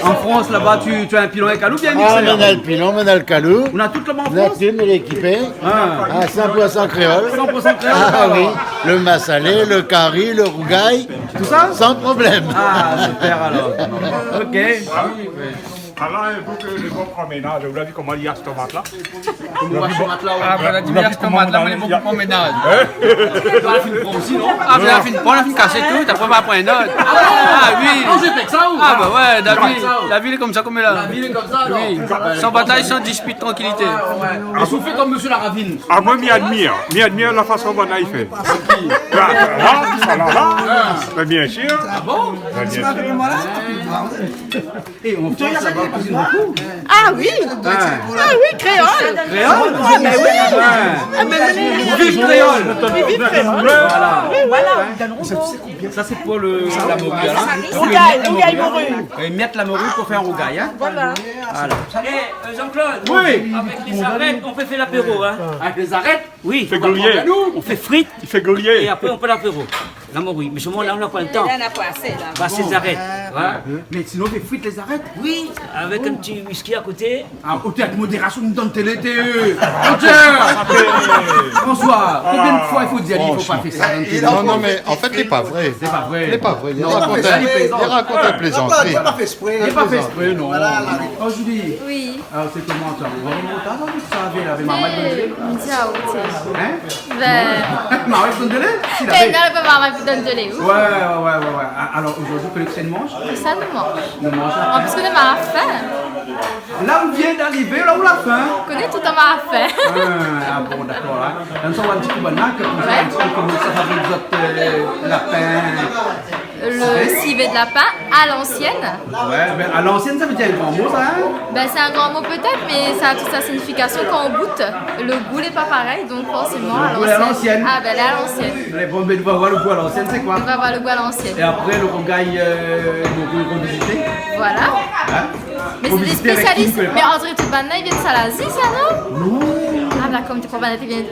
En France, là-bas, tu as un pilon avec calou bien mixé? Ah, on a le pilon, on a le calou. On a tout là-bas en La France? thune, elle est équipée. Ah. Ah, 100% créole. 100% créole? Ah oui. Le massalé, le curry, le rougail. Tout ça? Sans problème. Ah, super alors. Ok. Alors, il faut que les bons promenades. Vous avez vu comment il y a ce tomate-là? Ah, ben, la dimanche, tomate là, mais beaucoup de ménage. On a fini pour aussi, non? Ah, on a fini de casser tout, après on va prendre une autre. Ah, oui. Ah, bah ouais, la ville est comme ça, comme elle est là. La ville est comme ça, oui. Sans bataille, sans dispute, tranquillité. Et vous faites comme monsieur Laravine. Ah, moi, m'y admire la façon dont il fait. Là, bien sûr. Ah bon? Bien sûr. Et on fait ça va cuisiner beaucoup. Ah oui. Ah oui, créole. Créole? Ah ben oui. Ah ben Vive créole. Voilà. Voilà. Ça c'est pour la morue. Rougail morue. Et mettre la morue pour faire un rougail. Hein? Voilà. Eh, Jean-Claude, Oui. avec les arêtes, on peut faire l'apéro. Hein? Avec les arêtes? Oui. Il fait griller. On fait frites Il fait et griller. après on fait l'apéro. La morue. Mais seulement là, on n'a pas le temps. Là, on n'a pas assez, là. Bah, c'est les arrêtes. Mais sinon, les frites, les arrêtes? Oui, avec un petit whisky à côté. Ah, au théâtre modération, nous donne télé, François, combien de fois il faut dire il faut pas faire ça? Non, mais en fait, il n'est pas vrai. C'est pas vrai. Il n'est pas vrai. Il raconte un plaisanterie. Il n'a pas fait exprès. Il n'est pas fait exprès, non. Oh, Julie. Oui. Alors, c'est comment ça? Vous savez, là, avec Maman Dondele? Hein? Maman Dondele? Ben, non, elle peut Maman Dondele. Ouais. Alors, aujourd'hui, que le mange? Ça nous mange. On mange En plus, on a faim. là où vient d'arriver, là où la faim. On connaît tout à ma faim. Ah bon, d'accord. On s'en va un petit peu banal, comme ça fabrique votre lapin. Le civet de lapin à l'ancienne. Ouais, mais à l'ancienne, ça veut dire un grand mot, ça, hein? Ben, c'est un grand mot peut-être, mais ça a toute sa signification quand on goûte. Le goût n'est pas pareil, donc forcément à Le goût est à l'ancienne. Ah, ben, elle est à l'ancienne. Mais bon, mais on va voir le goût à l'ancienne, c'est quoi? On va voir le goût à l'ancienne. Et après, le rogaille, nous revisiter. Voilà. Hein? Mais c'est des spécialistes. Mais André Toubana, il vient de Salazie, ça, non? Non. Ah, d'accord, mais tu crois que il vient de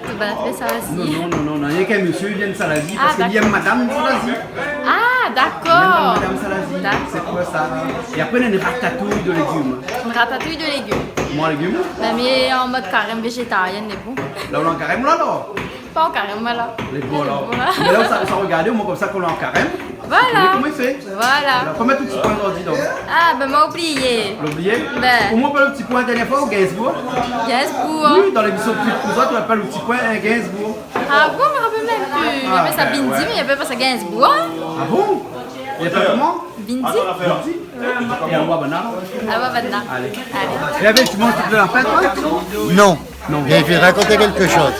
Salazie? Non. Il y a qu'un monsieur, il vient de Salazie, parce Ah, qu'il y a Madame Salazie. Ah, d'accord. Madame Salazie, c'est quoi ça? Et après, il y a une ratatouille de légumes. Une ratatouille de légumes. Moi, légumes? Ben, mais en mode carême végétarienne, les bons. Là, on est en carême, là, alors? Pas en carême, voilà. Les bons, alors. Voilà. Mais là, ça regarder, au moins comme ça qu'on est en carême. Voilà. Comment il fait? Voilà. Alors, combien de petits points d'ordi, donc? Ah, ben, m'a oublié. L'oublié? Ben. Au moins, pas le petit point la dernière fois au Gainsbourg. Gainsbourg. Oui, dans l'émission de Plus de Cousin, tu n'as pas le petit point à Gainsbourg. Ah bon, je me rappelle même plus. Il appelle ça Bindi, mais il appelle pas ça Gainsbourg. Ah bon? Il appelle comment? Bindi. Et un Wabana? Ah, bah, maintenant. Allez. Allez. Et avec, tu manges toute la fin, toi? Non. Et je vais raconter quelque chose.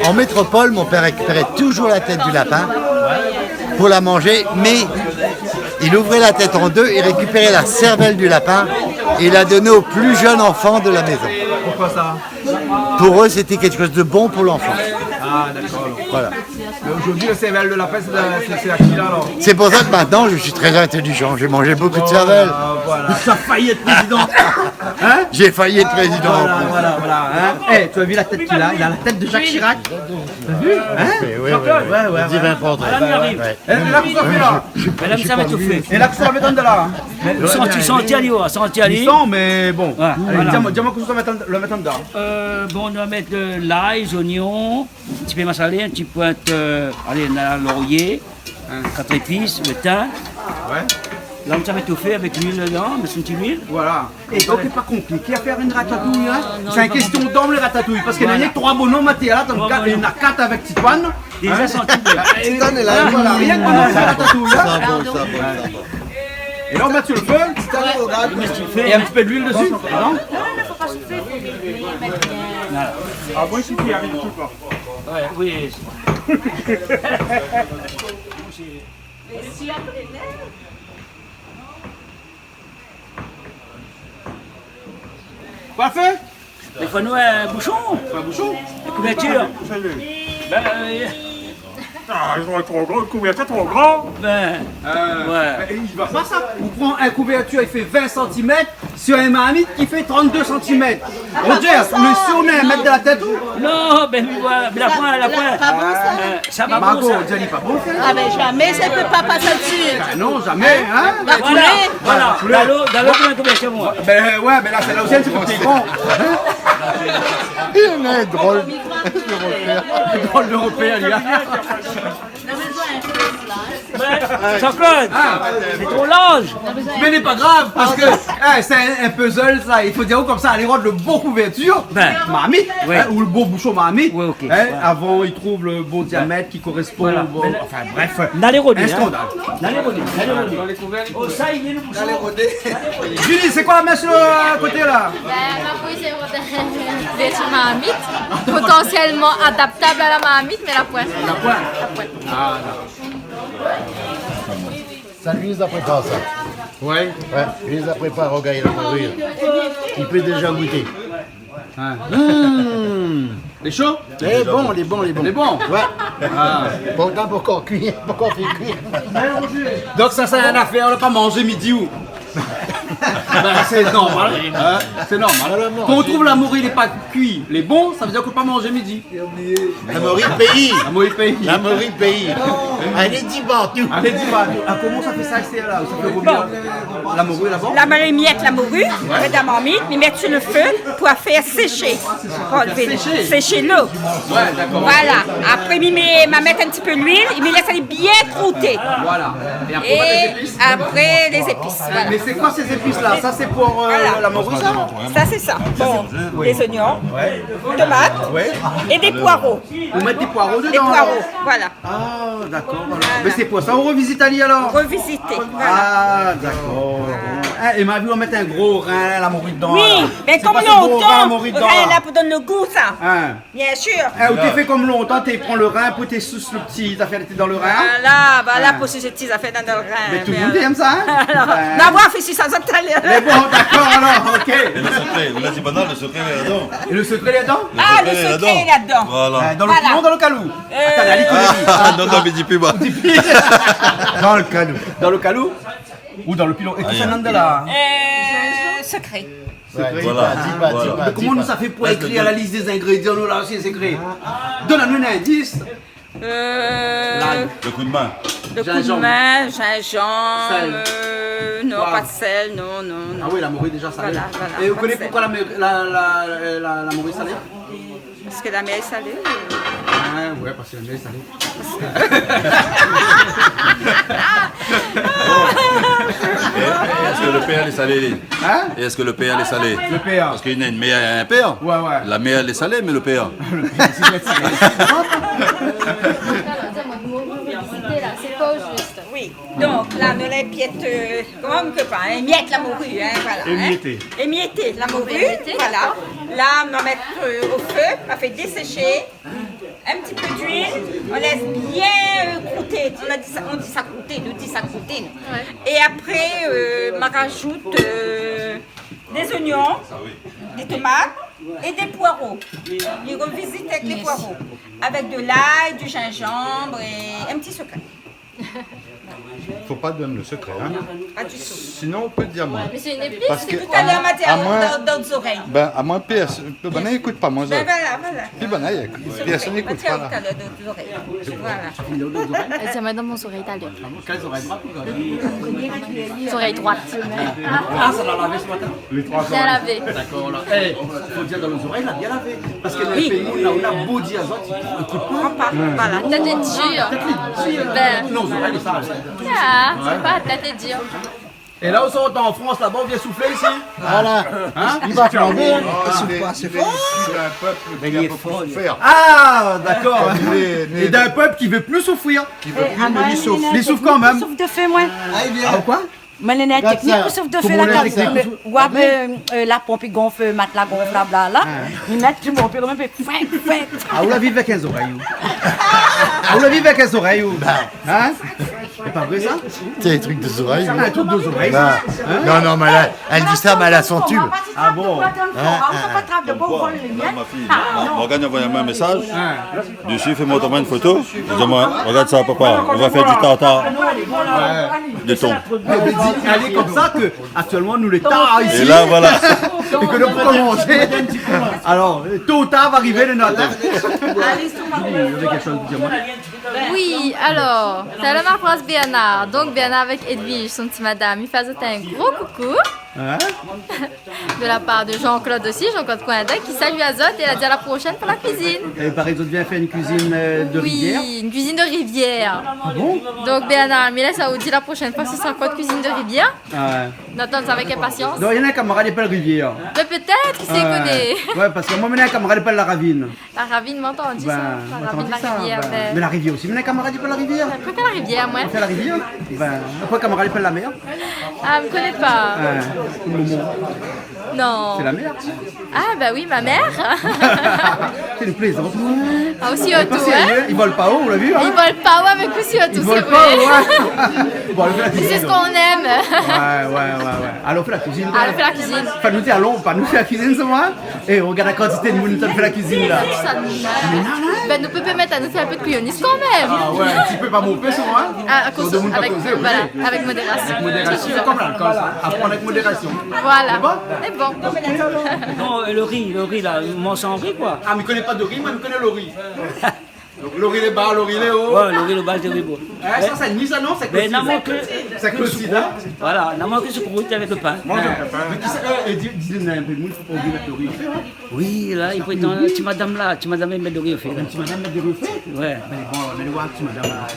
En métropole, mon père récupérait toujours la tête du lapin pour la manger, mais il ouvrait la tête en deux, il récupérait la cervelle du lapin et il la donnait aux plus jeunes enfants de la maison. Pourquoi ça? Pour eux, c'était quelque chose de bon pour l'enfant. Ah, d'accord. Voilà. Mais aujourd'hui, le cervelle de lapin, c'est à qui là, alors? C'est pour ça que maintenant, je suis très intelligent. J'ai mangé beaucoup de cervelle. Voilà. Tu as failli être président. Hein? J'ai failli être président. Voilà. Hein? Hey, tu as vu la tête qu'il a? Il a la tête de Jacques Chirac. T'as vu? Hein? Oui. Divin portrait. Et là, vous avez là. Madame, ça va tout fait. Et là, que ça va mettre de là. Ils sont anti-alliés. Ils sont, mais bon. Voilà. Dis-moi que ça va le mettre dedans. Bon, on va mettre de l'ail, des oignons, un petit peu massalé, un petit pointe, allez, on a laurier, 4 épices, le thym. Ouais. Là, on va tout fait avec l'huile dedans, mais c'est une petite huile. Voilà. Et donc, c'est pas compliqué à faire une ratatouille. Hein? C'est une question d'homme, les ratatouilles. Parce qu'il y a 3 bonhommes à là, il y en a 4 avec Titoine. Déjà senti. Titoine est là. Voilà, rien que nous faire ratatouille. Ça bon. Et là, on met sur le feu. Et un petit peu d'huile dessus. Non? Ah bon, ici, il arrive tout là. Ouais, oui. Pas fait? Il faut nous un bouchon. Un bouchon? La couverture. Ben, Ah, ils ont trop gros, le couverture trop grand. ouais. Il va pas ça. On prend un couverture, il fait 20 cm sur un marmite qui fait 32 cm. Roger, le surnet à mettre de la tête où? Non, ben voilà, mais la pointe, Pas bon, ça? ça va bon, Margot, ça. tu dis pas bon? Ah, ben, jamais ça peut pas passer dessus. Ah non, jamais, hein? Va couler. Voilà, dans l'eau, on couverture, moi. Ben ouais, mais là, c'est là aussi, c'est pour tes grands. Il y en a un drôle. Drôle d'Européen, lui. Jean-Claude, c'est trop large. Mais n'est pas grave, parce que c'est un puzzle, ça. Il faut dire comme ça, aller rendre le bon couverture, marmite, ou le bon bouchon marmite. Ouais, ok. Avant, il trouve le bon diamètre qui correspond au bon. Enfin, bref. Dans les rodés. Un scandale. Dans les rodés. Oh, ça, il est le bouchon. Julie, c'est quoi la main sur le côté là? Ma fouille, c'est une marmite, potentiellement adaptable à la marmite, mais la pointe. La pointe. Ah, Ça lui les a préparé ça. ouais. Ouais, il les a préparé au gars, il a mourir. Il peut déjà goûter. Les chauds? Les bons. Les bons? Ouais. Ah. Pourtant, pour qu'on cuire, pour qu'on fait cuire. Donc ça, c'est une affaire, on n'a pas mangé midi ou? C'est normal. Hein, c'est normal. Quand on trouve la morue, il n'est pas cuit, les bons, ça veut dire qu'on ne peut pas manger midi. La morue pays. La morue pays. La morue pays. Allez, dis bantou. Allez, dis bantou. Ah, comment ça fait ça, c'est là? Ça fait combien? La morue là-bas? La morue, miette la morue, avec la marmite, mais mettre sur le feu pour la faire sécher. Sécher l'eau. Ouais, d'accord. Voilà. Après, il m'a mettre un petit peu l'huile, il me laisse aller bien croûter. Voilà. Et après, les épices. Voilà. Mais c'est quoi ces épices-là? Ça, c'est pour la morue, ça? Ça, c'est ça. Bon, des oignons, tomates et des poireaux. Vous mettez des poireaux dedans? Des poireaux, voilà. Ah, d'accord. Mais c'est pour ça, on revisite Italie alors? Revisiter, voilà. Ah, d'accord. Et m'a vu, on met un gros rein, la morue dedans. Oui, mais comme longtemps, le rein là pour donner le goût, ça. Bien sûr. Ou t'es fait comme longtemps, tu prends le rein, pour t'es sous le petit, t'as fait dans le rein. Voilà, pour ces petits affaires dans le rein. Mais tout le monde aime ça, hein? D'avoir fait ça, ça tout à l'heure. Mais bon, d'accord alors, ok. Et le secret, vous l'avez dit maintenant, le secret est là-dedans. Et le secret est là-dedans? Ah, le secret est là-dedans. Voilà. Dans le pilon ou dans le calou? Attends, allez, non, non, mais dis plus bas. Dans le calou. Dans le calou? Ou dans le pilon? Et tout ça, de là? Secret. Voilà. Mais comment nous ça fait pour écrire la liste des ingrédients, nous là aussi, c'est secret? Donne-nous un indice. Le coup de main. Le coup de main, gingembre, non, pas de sel, non. Ah oui, la morue déjà salée. Voilà, et vous connaissez pourquoi la morue salée? Parce que la mer est salée. Ah ouais, parce que la mer est salée. Est-ce que le père est salé? Hein? Est-ce que le père est salé? Le père. Parce qu'il y a une mère et un père. Ouais. La mère elle est salée, mais le père. C'est pas juste. Oui, donc là, nous les piètes, comment on peut pas, émiette la morue, hein, voilà. Émietter la morue, voilà. Là, on va mettre au feu, on va faire dessécher, un petit peu d'huile, on laisse bien croûter, on dit ça croûter, nous dit ça croûter. Ouais. Et après, on rajoute des oignons, des tomates et des poireaux. Il revisite avec les poireaux, avec de l'ail, du gingembre et un petit secret. Faut pas donner le secret, hein. Pas du tout. Sinon on peut dire moi. Mais c'est une épice. Parce que Tout à l'heure, Mathieu, dans les oreilles. Ben à moins pire, ben n'écoute pas moi. Ben voilà. Puis ben personne n'écoute pas là. Mathieu, tout à l'heure, dans les oreilles. Voilà. Elle tient dans mon oreille italienne. Quelles oreilles droites? Les oreilles droites. Ah, ça l'a lavé ce matin? Les trois Bien lavé. D'accord, là. Il faut dire dans les oreilles, il a bien lavé. Parce que dans les pays où on a beau dire azote, il ne coûte pas. Voilà. Tête est dure. Ben. Non, aux oreilles, ça. Ah, c'est pas tête est dure. Et là, où sont en France, là-bas, on vient souffler ici? Voilà. Hein? Il va flamber. C'est un peuple qui a beaucoup souffert. Ah, d'accord. Et d'un peuple qui veut plus souffrir. Qui veut plus, mais il souffre. Il souffre quand même. Souffle de feu, moi. Ah, quoi? Mais les techniques pour souffle de feu, là, ou la pompe gonfle, matelas gonflable, là, ils mettent du pompe, même fait. Ah, vous la vivez avec les oreilles. Ah, vous la vivez avec les oreilles. Hein? C'est pas vrai ça? C'est des trucs de oreilles. Un truc de oreilles. Non, mais elle dit ça, mais elle a son tube. Ah bon? Ma fille, Morgane a envoyé un message. Dessus, fais-moi autrement une photo. Dis-moi, regarde ça, papa. On va faire du tartare de thon. Allez comme ça que actuellement nous les tards ici. Et là, voilà. Et que nous pouvons manger. Alors, tôt ou tard va arriver le note. Oui, alors, c'est la marque Bernard. Donc, Bernard avec Edwige, son petit madame, il faisait un gros coucou. De la part de Jean-Claude aussi, Jean-Claude Coindet, qui salue Azote et a dit à la prochaine pour la cuisine. Et pareil, vous bien faire une cuisine de rivière? Oui, une cuisine de rivière. Ah bon? Donc, Bernard Millet, ça vous dit la prochaine fois, ce sera quoi de cuisine de rivière? Ouais. On attend ça avec impatience. Non, il y en a un camarade qui s'appelle Rivière. Mais peut-être, qui s'y connaît. Ouais, parce que moi, il y en a un camarade qui s'appelle La Ravine. La ravine, m'entend, on dit ça. La ravine, la rivière. Mais la rivière aussi, il y en a un camarade qui s'appelle La Rivière. Je préfère la rivière, moi. Tu préfères la rivière? Pourquoi un camarade qui s'appelle La Mer? Ah, je me connais pas. Non. C'est la mer. Ah, bah oui, ma mère. C'est une plaisante. Ah, aussi auto, hein. Ils volent pas haut, on l'a vu, hein? Ils volent pas haut avec aussi auto, c'est volent vrai. pas haut, ouais. Bon, c'est ce qu'on aime, Ouais. Alors, on fait la cuisine. Ah, on fait la cuisine. Enfin, nous, allons, pas nous faire la cuisine, c'est moi. Et on regarde la quantité de monde qui fait la cuisine là. Ben, nous pouvons permettre à nous faire un peu de cuillonnisme quand même. Ah ouais, un petit peu pas mon peu, c'est moi. Ah, à cause avec modération. Avec modération, c'est comme l'alcool, ça. Apprendre avec modération. Voilà. C'est bon. Non, le riz là, on mange sans riz quoi. Ah, mais je ne connais pas de riz, moi je connais le riz. Le riz les bas, le riz les hauts. Ouais, le riz le bas, le riz beau. Ça, c'est ni ça, non, c'est que mais n'a manqué. C'est que le sida. Voilà, n'a manqué ce produit avec le pain. Mange le pain. Mais qui c'est dis-nous un peu, il faut pas oublier mettre le riz au fait. Oui, là, il faut être dans la petite madame là, petite madame met le riz au fait. Petite madame met le riz au fait. Ouais. Mais voir petite madame là.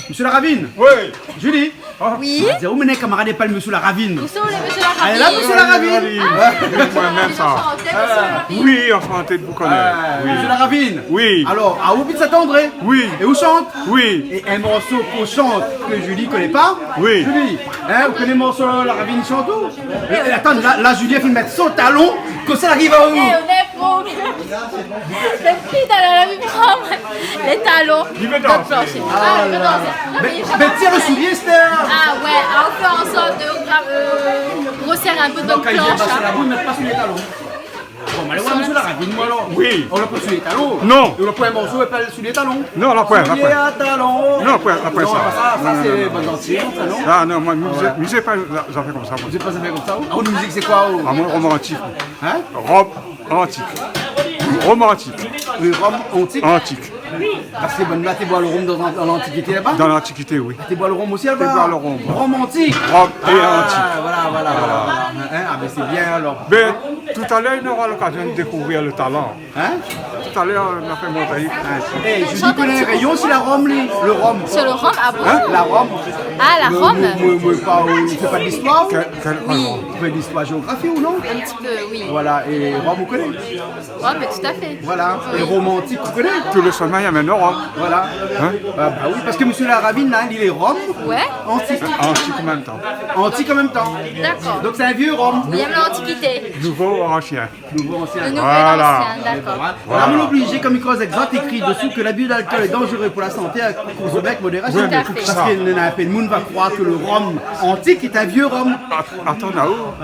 Monsieur Laravine. Oui. Julie. Oui. Où menez camarade pas le monsieur Laravine? Où sont les monsieur Laravine? Elle est là, monsieur Laravine. Moi-même ça. Oui, enchanté de vous connaître. Monsieur Laravine. Oui. Alors, à où s'attendrait? Oui. Et où chante? Oui. Et un morceau qu'on chante que Julie connaît pas? Oui. Julie, vous connaissez le morceau Laravine chante où? Attends, là Julie elle met son talon, que ça arrive à où? On est pro. C'est qui d'aller la vie prendre les talons de plancher. Ah, mais tire le soulier, Esther. Ah ouais, on fait en sorte de resserrer un peu notre planche. La boule, mais pas sur les talons. Bon, mais allez voir monsieur Laravine, moi alors. Oui. On l'a pas sur les talons. Non. On l'a pas un morceau et pas sur les talons. Non, la pointe, la Soulier pointe. à talons. Non, la pointe, Non, ça. ça c'est bon dentier, ça non? Ah non, moi, musée pas, j'en fais comme ça. Moi. Vous êtes pas fait comme ça? Ah, musique c'est quoi? Ah, moi, romantique. Hein? Robe antique. Romantique. Oui, Rome antique. Antique. Ah, c'est bon, là, tu bois le rhum dans l'Antiquité là-bas? Dans l'Antiquité, oui. Tu bois le rhum aussi là-bas? Tu bois le rhum. Rhum antique. Robe et antique. Voilà. Ah, ben c'est bien alors. Mais tout à l'heure, on aura l'occasion de découvrir le talent. Hein? Tout à l'heure, on a fait monter. Je connais un rayon sur la Rome, le rhum. Sur le rhum, ah bon? Hein? La Rome. Ah, la Rome? Il fait pas de l'histoire? Oui. Il fait de l'histoire géographie ou non? Un petit peu, oui. Voilà, et Rome, vous connaissez? Ouais, mais tout à fait. Voilà, et romantique, vous connaissez? Tout le sommet, il y a maintenant Rome. Voilà. Hein? Bah oui, parce que monsieur Laravine, là, il est Rome. Ouais. Antique. Antique en même temps. Antique en même temps. D'accord. Donc c'est un vieux Rome. Il aime l'Antiquité. Nouveau ancien. Nouveau ancien. Le nouveau Voilà. et l'ancien, d'accord. Voilà. On obligé, comme il cause exact, écrit dessous que l'abus d'alcool est dangereux pour la santé à consommer avec modération. Oui, mais tout parce ça. qu'il n'a pas de monde va croire que le rhum antique est un vieux rhum. Attends, là-haut.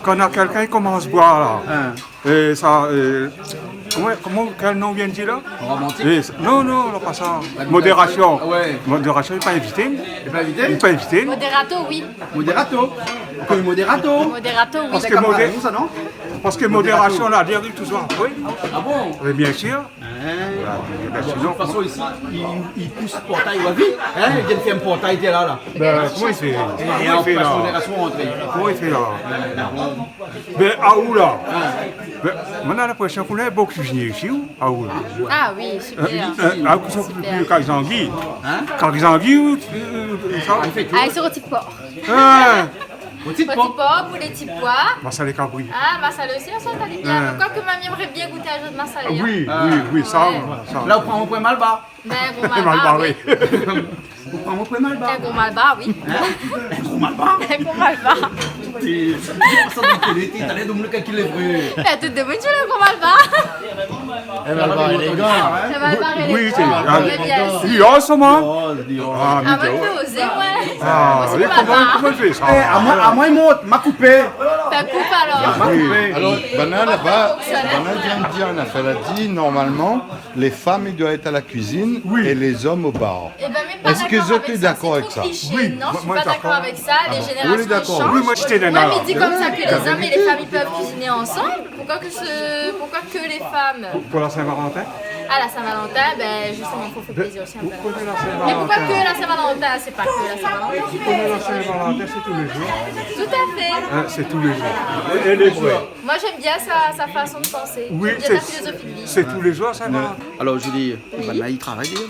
Quand on a quelqu'un qui commence à boire là, et ça. Quel nom vient de dire là? Romantique. Non, là, pas ça. Modération. Ouais. Modération, il n'est pas invité. Il n'est pas invité? Il n'est pas invité. Moderato, oui. Moderato. On connaît Moderato. Moderato, oui. Parce que ça, non? Parce que modération, là, dérive toujours après. Ah bon? Oui, bien sûr. De toute façon, ici, il pousse le portail à vie. Hein? Il vient de faire un portail, il est là. Comment il fait? Et Comment on il fait passe là? modération entrée. Comment il fait là? Mais à où là? On a l'impression qu'on est beaucoup cuisinier ici, ou à où là? Ah oui, super. À où sont plus Carzangui? Carzangui, ça? Ah, sur au petit porc. Petit Petit porc, poulet petit pois. Massalé Cabri. Ah, massalé aussi, ça t'allait bien. Quoi que mamie aimerait bien goûter un jeu de massalé. Oui, ça. Là, on prend mon point mal bas. Ben, gros Mal malba, barré. oui. On prend mon point mal bas. Un gros malba, oui. Un gros mal bas. Un gros malba. Tu passes dans le télé, tu allais dans le calcul est vrai. Ben, tout de bon, tu le gros malba. Un mal bas élégant. Ça va parler. Oui, c'est bien. lui, en ce moment. Ah, moi, je peux oser, ouais. Ah, oui, comment il fait ça? À moi, il monte, m'a coupé. Ben, coupe alors. Alors, Bana, là-bas, Bana vient de dire, elle a dit, normalement, les femmes, ils doivent être à la cuisine et les hommes au bar. Eh ben, mais pas Est-ce que d'accord vous êtes d'accord avec ça? Oui, non, je suis moi, pas d'accord. d'accord avec ça. Les générations Oui, d'accord. changent. Oui, moi, j'étais Ouais, d'accord. mais il dit comme ça que les hommes et les femmes ils peuvent cuisiner ensemble. Pourquoi que les femmes? Pour la Saint-Valentin? À la Saint-Valentin, ben justement, il faut faire plaisir aussi un peu. Pour la Mais pourquoi Saint-Valentin? que la Saint-Valentin? C'est pas que la Saint-Valentin. Pour la Saint-Valentin, c'est tous les jours. Tout à fait. Hein, c'est tous les jours. Et les jours. Moi j'aime bien sa façon de penser. Oui, J'aime bien la philosophie de vie. c'est tous les jours Saint-Valentin. Alors, je dis, il travaille déjà.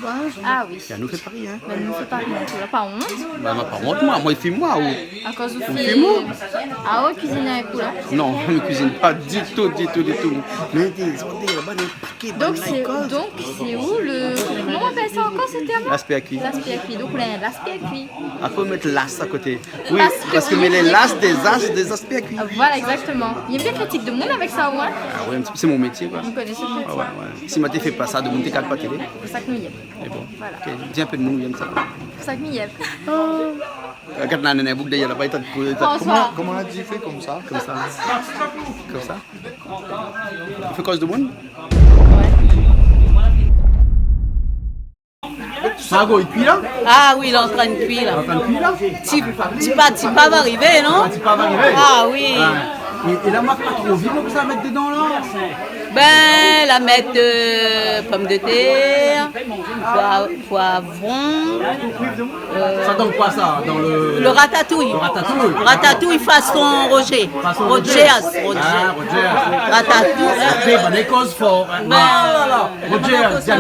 Ah oui. Il nous fait Paris, hein. Mais nous fait pas rien, tu n'as pas honte. Bah, pas honte, moi, il fait moi. À cause du film. Ah ouais, cuisiner un coup là. Non, je ne cuisine pas du tout. Mais Donc c'est où le... Comment on appelle ça encore ce terme? L'aspect à cuit. L'aspect à cuit. Donc, l'aspect à cuit. Il faut mettre l'as à côté. Oui, parce que mais les las des aspects à cuit. Voilà, exactement. Il y a bien critique de monde avec ça au moins. Ah ouais, c'est mon métier quoi. Vous connaissez le métier. Ouais. Si Maté fait pas ça, de monter quatre pas télé. C'est ça que nous y aime. Mais bon. Voilà. Ok, dis un peu de nous, il aime ça. C'est ça que nous y aime. Regarde la nana boucle d'ailleurs, là-bas, Comment on a dit fait comme ça? Comme ça. Comme ça. Il fait cause de monde? Margot, il cuit là? Ah oui, il est en train de cuire là. Il est en train de cuire là? Tipa va arriver, non? Tipa va arriver? Ah oui. Et la marque pas trop vite, donc ça va mettre dedans là? Ben, la mettre pommes de terre, poivron. Ça donne quoi ça? Dans le ratatouille. Le ratatouille. Ratatouille façon Roger. Rogers. Ratatouille. Ben, les causes fortes. Rogers, ça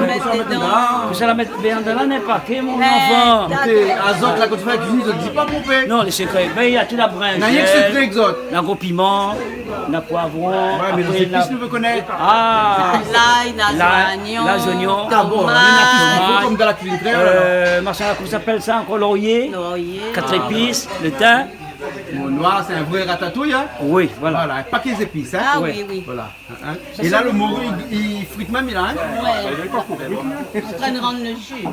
Que ça la mette bien dedans, n'est pas que mon enfant. Azot, là, quand tu fais la cuisine, ne dis pas mon père. Non, les secrets, ben, il y a tout la brinche. Il n'y a rien que secret, Exot. Il y a un gros piment, il y a poivron. Ouais, mais les épices, nous veut connaître. Ah, l'ail, les oignons, Ah bon, on a tout ce qu'il faut comme dans la cuisine claire. Marcel, comment ça s'appelle ça encore? Laurier. 4 épices, le thym. Mon noir, c'est un vrai ratatouille, hein? Oui, voilà. Voilà, pas qu'ils épices, hein? Ah oui. Voilà. Et là, le morue, il frite même, il a, hein? Ouais. En train de rendre le jus.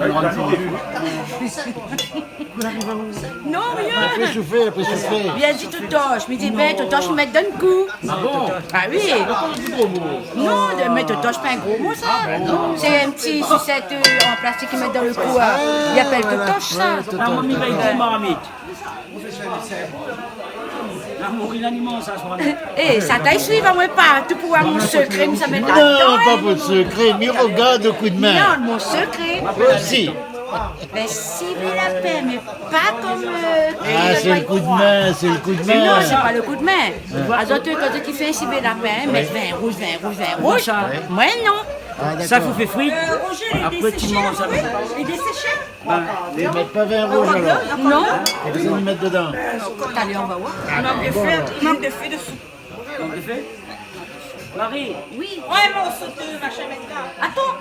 Non, rien. Après Bien dit Totoche. Me dit, ben, Totoche, je mettre d'un coup. Ah bon? Ah oui. Non, mais Totoche, pas un gros mot, ça. C'est un petit sucette en plastique qu'ils mettent dans le cou. Il appelle Totoche, ça. La mamie va être marmite. La mourir l'aliment, ça sera. Eh, ça t'aille suivre, moi pas. Tu pourras mon secret, mais ça met Non, là-dedans. pas votre secret, mais regarde au coup de main. Non, mon secret. Si. Ben, cible la paix, mais pas comme. Ah, c'est le coup de main, c'est le coup de main. Non, c'est pas le coup de main. Alors, quand tu fais cible la paix, mais vin rouge. Moi, non. Ça vous fait frites. Roger, Après, tu manges ça. Il est desséché? Ils ne mettent pas vin rouge alors. Non. Ils vont y mettre dedans. Allez, on va voir. Il manque de feu dessous. Marie. Oui. Ouais, mon sauteur, machin, maintenant. Attends.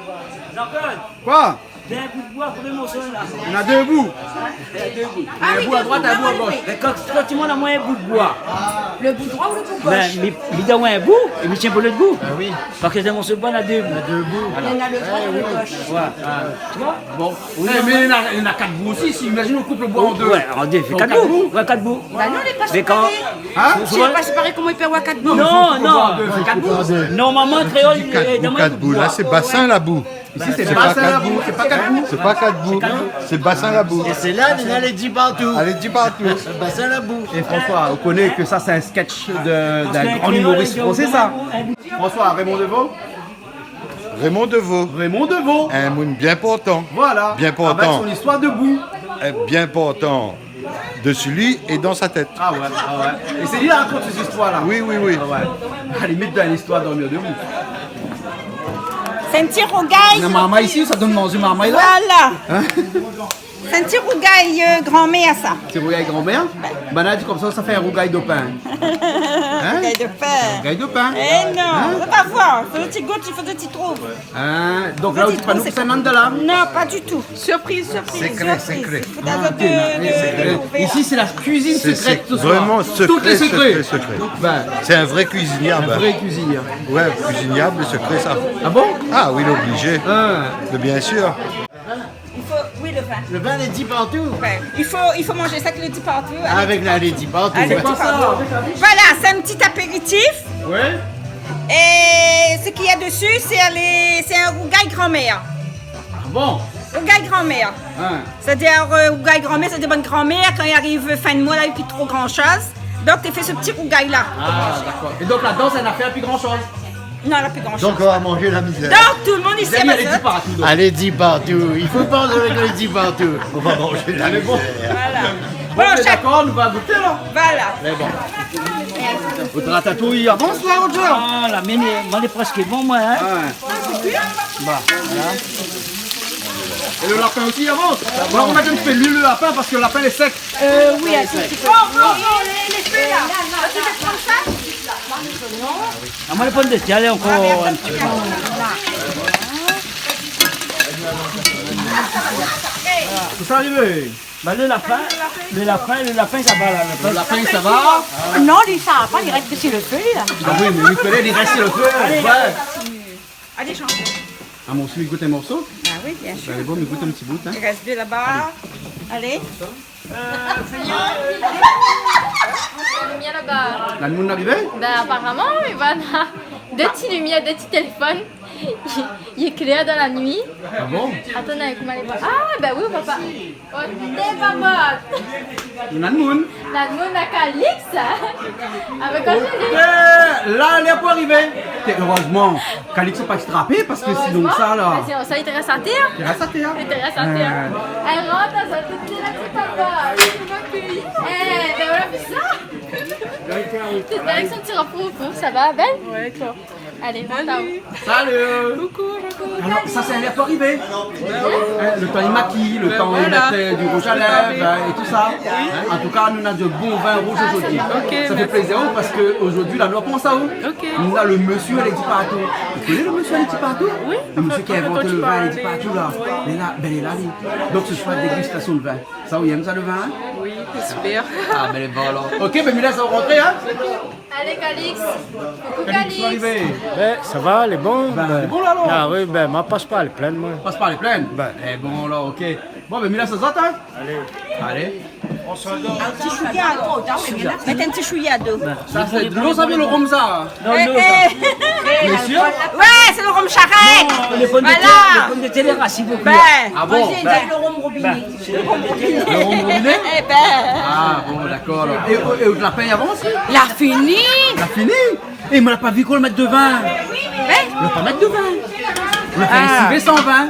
Jean-Claude. Quoi? J'ai un bout de bois pour le morceau là. Il y en a deux bouts. Il y a deux bouts. Un bout à droite, un bout à gauche. Mais quand tu m'en as moins un bout de bois. Le bout droit ou le bout Ben, gauche? il donne un bout et il tient pas le bout. Ah oui. Parce que dans mon bois, il y a deux bouts. Il y en a le droit ou le gauche? Tu vois? Bon. Mais il y en a quatre bouts aussi. Si, imagine, on coupe le bois en deux. Ouais, en deux, fait Donc, 4 bouts. Ouais, 4 bouts. Bah non, il n'est pas Mais quand. séparé. Hein? Si il n'est pas séparé, comment il peut avoir 4 bouts? Non, non. C'est quatre bouts. Normalement, créole, il est dans Quatre bouts. Là, c'est bassin la boue. Ici, c'est bassin la boue. C'est pas quatre bouts. C'est pas quatre bouts. C'est bassin la boue. Et c'est là, il y a les 10 partout. Allez, dis partout. Bassin la boue. Et François, on connaît que ça, c'est un sketch d'un grand humoriste français, ça. François, Raymond Devaux. Raymond Devaux. Raymond Devaux. Un monde bien portant. Voilà. Bien Avec portant. son histoire de boue. Bien portant. Dessus lui et dans sa tête. Ah ouais, ah ouais. Et c'est lui qui raconte ces histoires-là. Oui. Ah ouais. À la limite dans l'histoire dormir debout. C'est un petit rougail. La marmaille ici, ça donne manger marmaille là. Voilà. C'est un petit rougail grand-mère, ça. C'est rougail grand-mère. Ben là, comme ça fait un rougail de pain. Rougail de pain. Rougail de pain. Eh non, on va pas voir. Faut le petit goût, il faut que tu trouves. Donc là, tu prends nous pour de là. Non, pas du tout. Surprise. Secret. Faut d'abord de Ici, c'est la cuisine C'est secrète ce soir. vraiment Toutes les secrets. secret. Ben, C'est un vrai cuisiniable. un vrai cuisinier. Ouais, cuisiniable, secret ça. Ah bon? Ah oui, l'obligé. Mais bien sûr. Il faut, oui, le vin. Le vin, les 10 partout. Ouais. Il faut manger ça que le dit partout. Avec la les 10 partout. Allez, ouais. Voilà, c'est un petit apéritif. Ouais. Et ce qu'il y a dessus, c'est un rougail grand-mère. Ah bon? Rougail grand-mère. C'est-à-dire, rougail grand-mère, c'est des bonnes grand-mères. Quand il arrive fin de mois, là, il n'y a plus trop grand-chose. Donc, tu fais ce petit rougail-là. Ah, d'accord. Et donc là-dedans, ça n'a fait plus grand-chose. Non, elle n'a plus grand-chose. Donc on va manger la misère. Donc, tout le monde ici, Allez, dit partout. donc. Allez, 10 partout. Il faut pas avec les 10 partout. On va manger la Allez, bon. misère. Voilà. Bon, Bon, chaque... d'accord, nous va goûter là. Voilà. Mais bon. Votre ratatouille avance là, Roger. Ah, la mienne, elle est presque bon, moi. Hein. Bah, voilà. Et le lapin aussi avance. Bon, on va mettre un petit peu l'huile le lapin parce que le lapin est sec. Oui, un petit peu. Oh, les feux là. Tu veux prendre ça? Ah, moi, les pommes de terre, allez encore un petit peu. Tout ça arrivé. Bah, le lapin, ça va là. Le lapin, ça va. Non, ça va pas, il reste que sur le feu, là. Ah oui, mais Nicolas, il reste sur le feu. Allez, change. Ah, mon il goûte un morceau? Ah oui, bien sûr. Allez, bon, mais goûte un petit bout. Hein. Il reste deux là-bas. Allez. La lumière là-bas. La moune arrivée? Ben apparemment, il va avoir deux petites lumières, deux petits téléphones. Il éclaire dans la nuit. Ah bon? Attendez, comment elle est pas? Ah, ben oui, papa. Oh, t'es papa. La moune. La moune à Calix. Avec un Là, elle est pas arrivée. Heureusement, Calix n'est pas extrapé parce que sinon ça là. Ben, ça, il te reste à terre. Il reste à terre. Il te reste à terre. Elle rentre dans sa petite petite papa. Eh, ben voilà, puis ça. Tu te avec son petit repos, ça va, belle? Ouais, toi. Allez, monte à haut. Salut! Coucou. Alors, ça, c'est un pas arrivé. Le temps il maquille, le temps il met du rouge à lèvres et tout ça. En tout cas, nous avons de bons vins rouges aujourd'hui. Ça fait plaisir parce qu'aujourd'hui, la loi pense à où? Nous avons le monsieur Alexis Partout. Vous connaissez le monsieur Alexis Partout? Oui. Le monsieur qui a inventé le vin Alexis Partout là. Il est là, ben il est là. Donc ce soir, dégustation de vin. Ça, vous aimez ça le vin? Oui, super. Ah, ben les bon alors. Ok, ben Mila, ça va rentrer, hein? Allez, Calix. Coucou, Calix. Ben, ça va, elle est bonne. Elle est bonne là, alors? Ah oui, ben, moi, passe pas, elle est pleine, moi. Passe pas, elle est pleine? Ben. Eh bon, là, ok. Bon, ben Mila, ça saute, hein? Allez. Un petit chouillado. Mettez un petit chouillado. Ça, c'est de l'eau, ça vient le rhum, ça? Non, l'eau, Monsieur? Ouais, c'est le rhum charrette. les pommes de terre, les pommes de terre, les racines beaucoup. Ah bon? Le rhum robinet. Le rhum robinet? Eh ben. Ah bon, d'accord. Alors. Et de la paille avant aussi? La fini. La fini? Et il ne m'a pas vu qu'on le mette de vin. On ne pas mettre de vin. On a fait un civet sans vin.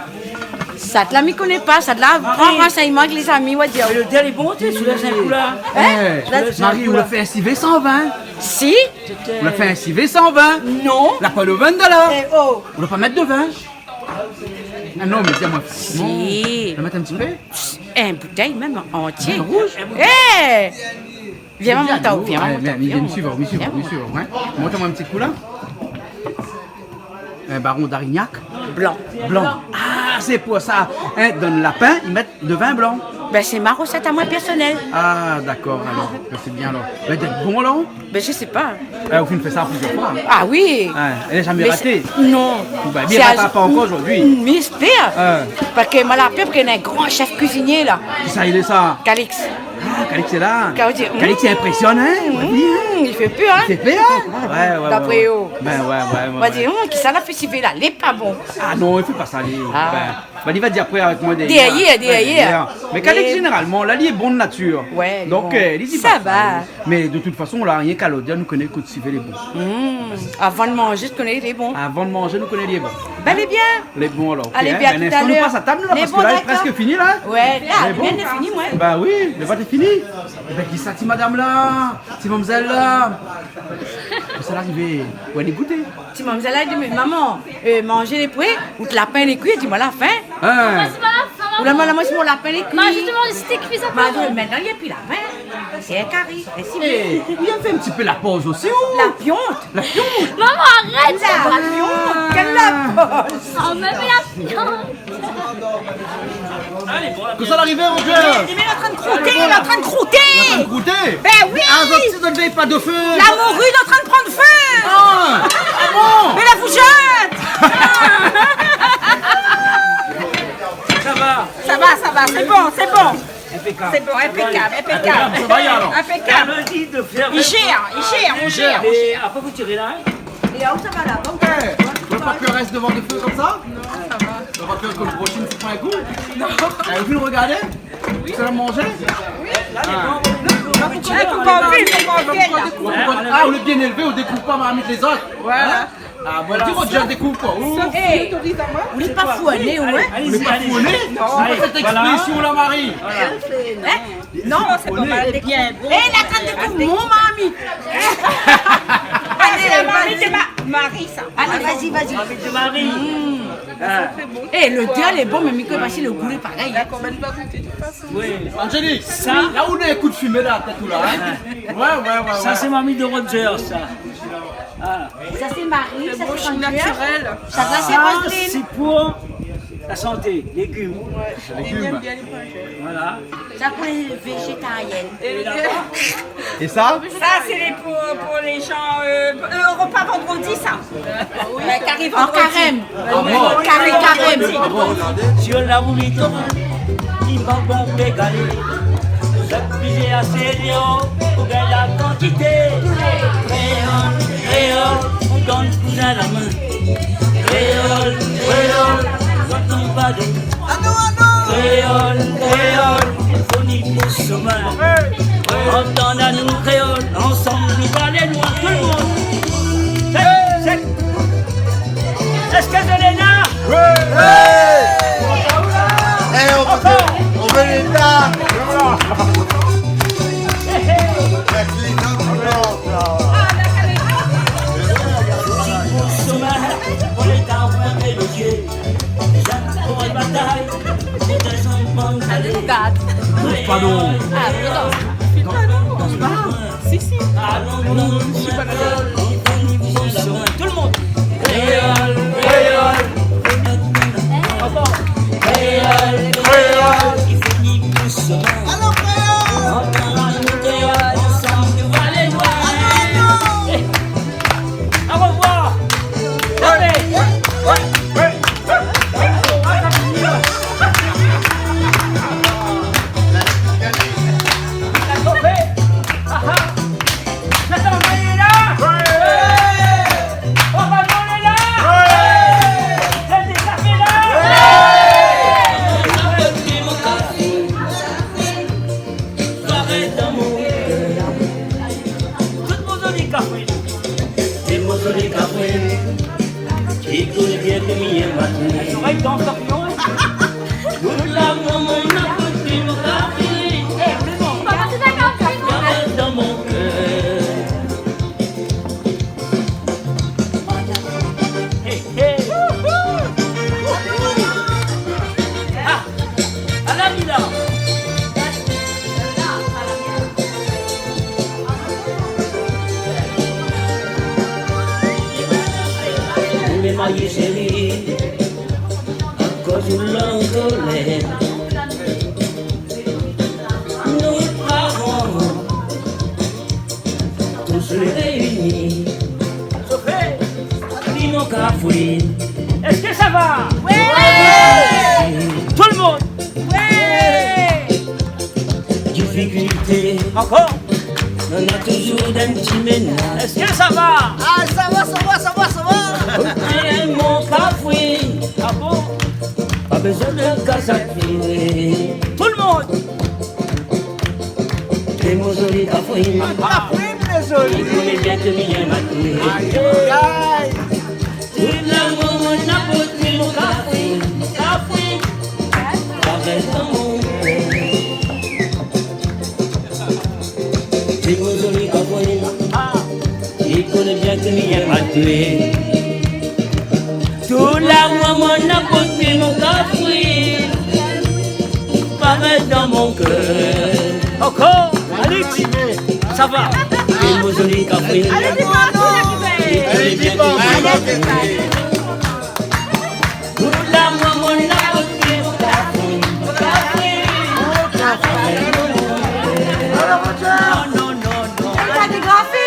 Ça te la m'y connaît pas, ça te la prend renseignement avec les amis, on va dire. Le terre est bon, tu sais, sous les cinq là. Marie, on a fait un civet sans vin. Si? On a fait un civet sans vin. Non. On n'a pas de vin de là. Oh. On ne va pas mettre de vin. Ah non, mais dis-moi. Si. On va mettre un petit peu. Une bouteille même entière. Rouge. Eh! Viens monter au viens. Viens me suivre, Montre-moi un petit coup là. Un baron d'Arignac. Blanc. Ah, c'est pour ça. Hein, dans le lapin, ils mettent de vin blanc. Ben c'est ma recette à moi personnelle. Ah, d'accord, alors. C'est bien alors. Mais d'être bon là? Ben je sais pas. Au film, fait ça plusieurs fois. Ah oui. Elle n'a jamais raté. Non. Ben, bien ratera pas encore aujourd'hui. Mais j'espère. Parce que moi la peur qu'il y a un grand chef cuisinier là. Qui ça, il est ça? Calix. Ah, Calix est là. Calix est impressionnant. Il fait peur, hein? Il fait peur, hein? Ouais. D'après eux. Ben ouais. On va dire, qui ça l'a fait civer là? Il n'est pas bon. Ah non, il fait pas ça, lui. Ben, il va dire après avec moi derrière. Mais Calix, généralement, là, il est bon de nature. Ouais. Donc, il dit ça pas. va. Mais de toute façon, là, rien qu'à l'audience, nous connaissons que civer les bons. Avant de manger, tu connais les bons. Avant de manger, nous connaissons les bons. Ben, les bien. Les bons, alors. Allez, bien, tout à l'heure. On passe à table, là, parce que là, il est presque fini, là. Ouais, là, bien, c'est fini, moi. Bah oui, le vote est fini. Ben, qui ça, madame, là? Si mademoiselle, là? C'est l'arrivée. Où elle est goûtée? Si mademoiselle a dit, mais maman, manger les pois, ou le lapin les cuits, dis-moi la faim. Ou la maman, c'est mon lapin les cuits. Moi, je te demande si t'es cuit, ça pas. Maintenant, il n'y a plus lapin. C'est un carré. Et il a fait un petit peu la pause aussi. La pionte. La pionte. Maman, arrête. La pionte. Quelle la pause. Oh, même la pionte. Que ça l'arrivée, Roger? Il est en train de croûter, il est en train de croûter. Il est en train de croûter? Ben oui. Ah, donc si vous n'avez pas de feu. La morue est en train de prendre feu. Ah bon? Mais la fougette. Ça va, c'est bon. Impeccable. C'est bon, impeccable. Ça va y alors. Impeccable. On dit de faire. Il gère, on gère. Et après vous tirez là. Et où ça va là? Tu veux pas que reste devant le feu comme ça? Non, ça va. Tu veux pas que le prochain se prend un coup? Non. Vous le regardez? Oui. Ça va manger? Oui. Ah, on est bien élevé, on découvre pas marmite les autres. Voilà. Ah, voilà. Tu vois, je découvre pas. Vous n'êtes pas fouonné, ouais? On n'est pas fouonné? Non, cette expression là, Marie. Non, c'est pas mal. Bien bon. Et la canne de mon mamie. Allez, la mamie de Marie, ça. Allez, vas-y. Mamie de Marie. Eh, le diable est bon, mais Miko va le goûter pareil. D'accord, mais il va goûter de toute façon. Oui. Angélique, ça, là où on a un coup de fumée là, peut-être tout là. Ouais. Ça, c'est mamie de Roger, ça. Ça, c'est Marie, ça, c'est naturel. Ça, c'est Roselyne. C'est pour La santé, légumes. Légumes. Voilà. Ça pour les végétariennes. Et ça? Ça, c'est pour les gens. Repas vendredi, ça. Carré En carême. Carême. Sur la boulite, il va bon pégaler. J'appuie assez léo pour gagner la quantité. Réole, on donne coup à la main. Réole, quand on va de. Réole, il faut ni pour ce mal. Entendre à nous créole, ensemble nous va aller loin, tout le monde. Est-ce que vous êtes là? On veut l'État. Pardon. Si. Tout le monde. Il finit doucement. Ensemble, nous va aller loin. Au revoir. Nous parents, tous les réunis. Sophie, mon cafouille. Est-ce que ça va? Oui. Tout le monde. Oui. Difficulté. Encore. On a toujours d'un petit ménage. Est-ce que ça va? Ah, ça va. Mon cafouille. Ah bon? Pas besoin de casser. Tout le monde. Les mots jolis cafouille. Cafouille, les jolis. Il connaît bien que m'y a maté. Tout l'amour, mon apôtre, mon cafouille. Cafouille. Avec ton monde. Les mots jolis cafouille. Il connaît bien que m'y a maté. Tout l'amour, mon apôtre, mon cafouille. Pareil dans mon cœur. Encore, allez, ça va. Les mots jolis cafouille. Allez, dis-moi. Tout l'amour, mon apôtre, mon cafouille. Non. Elle a dégrafé.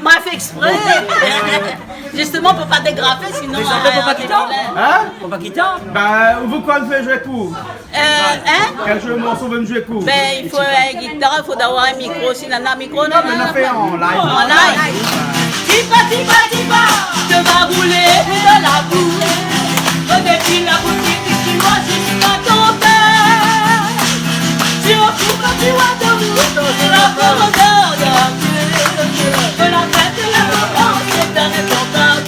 M'a fait exprès. Justement, on ne peut pas dégrafer, sinon... Mais j'en fais pour Paquitan. Hein? Pour Paquitan. Bah, vous quoi me fait jouer pour? Hein? Quel jeu morceau veut me jouer pour? Ben, il faut une guitare, il faut avoir un micro. Si on a un micro, non, mais on a fait en live. En live. Tipa, je vais rouler de la boue. Au début, la boutique, tu vois, c'est pas ton père. Si on trouve un petit Waterloo, c'est la profondeur de la fête de la romance, c'est un important.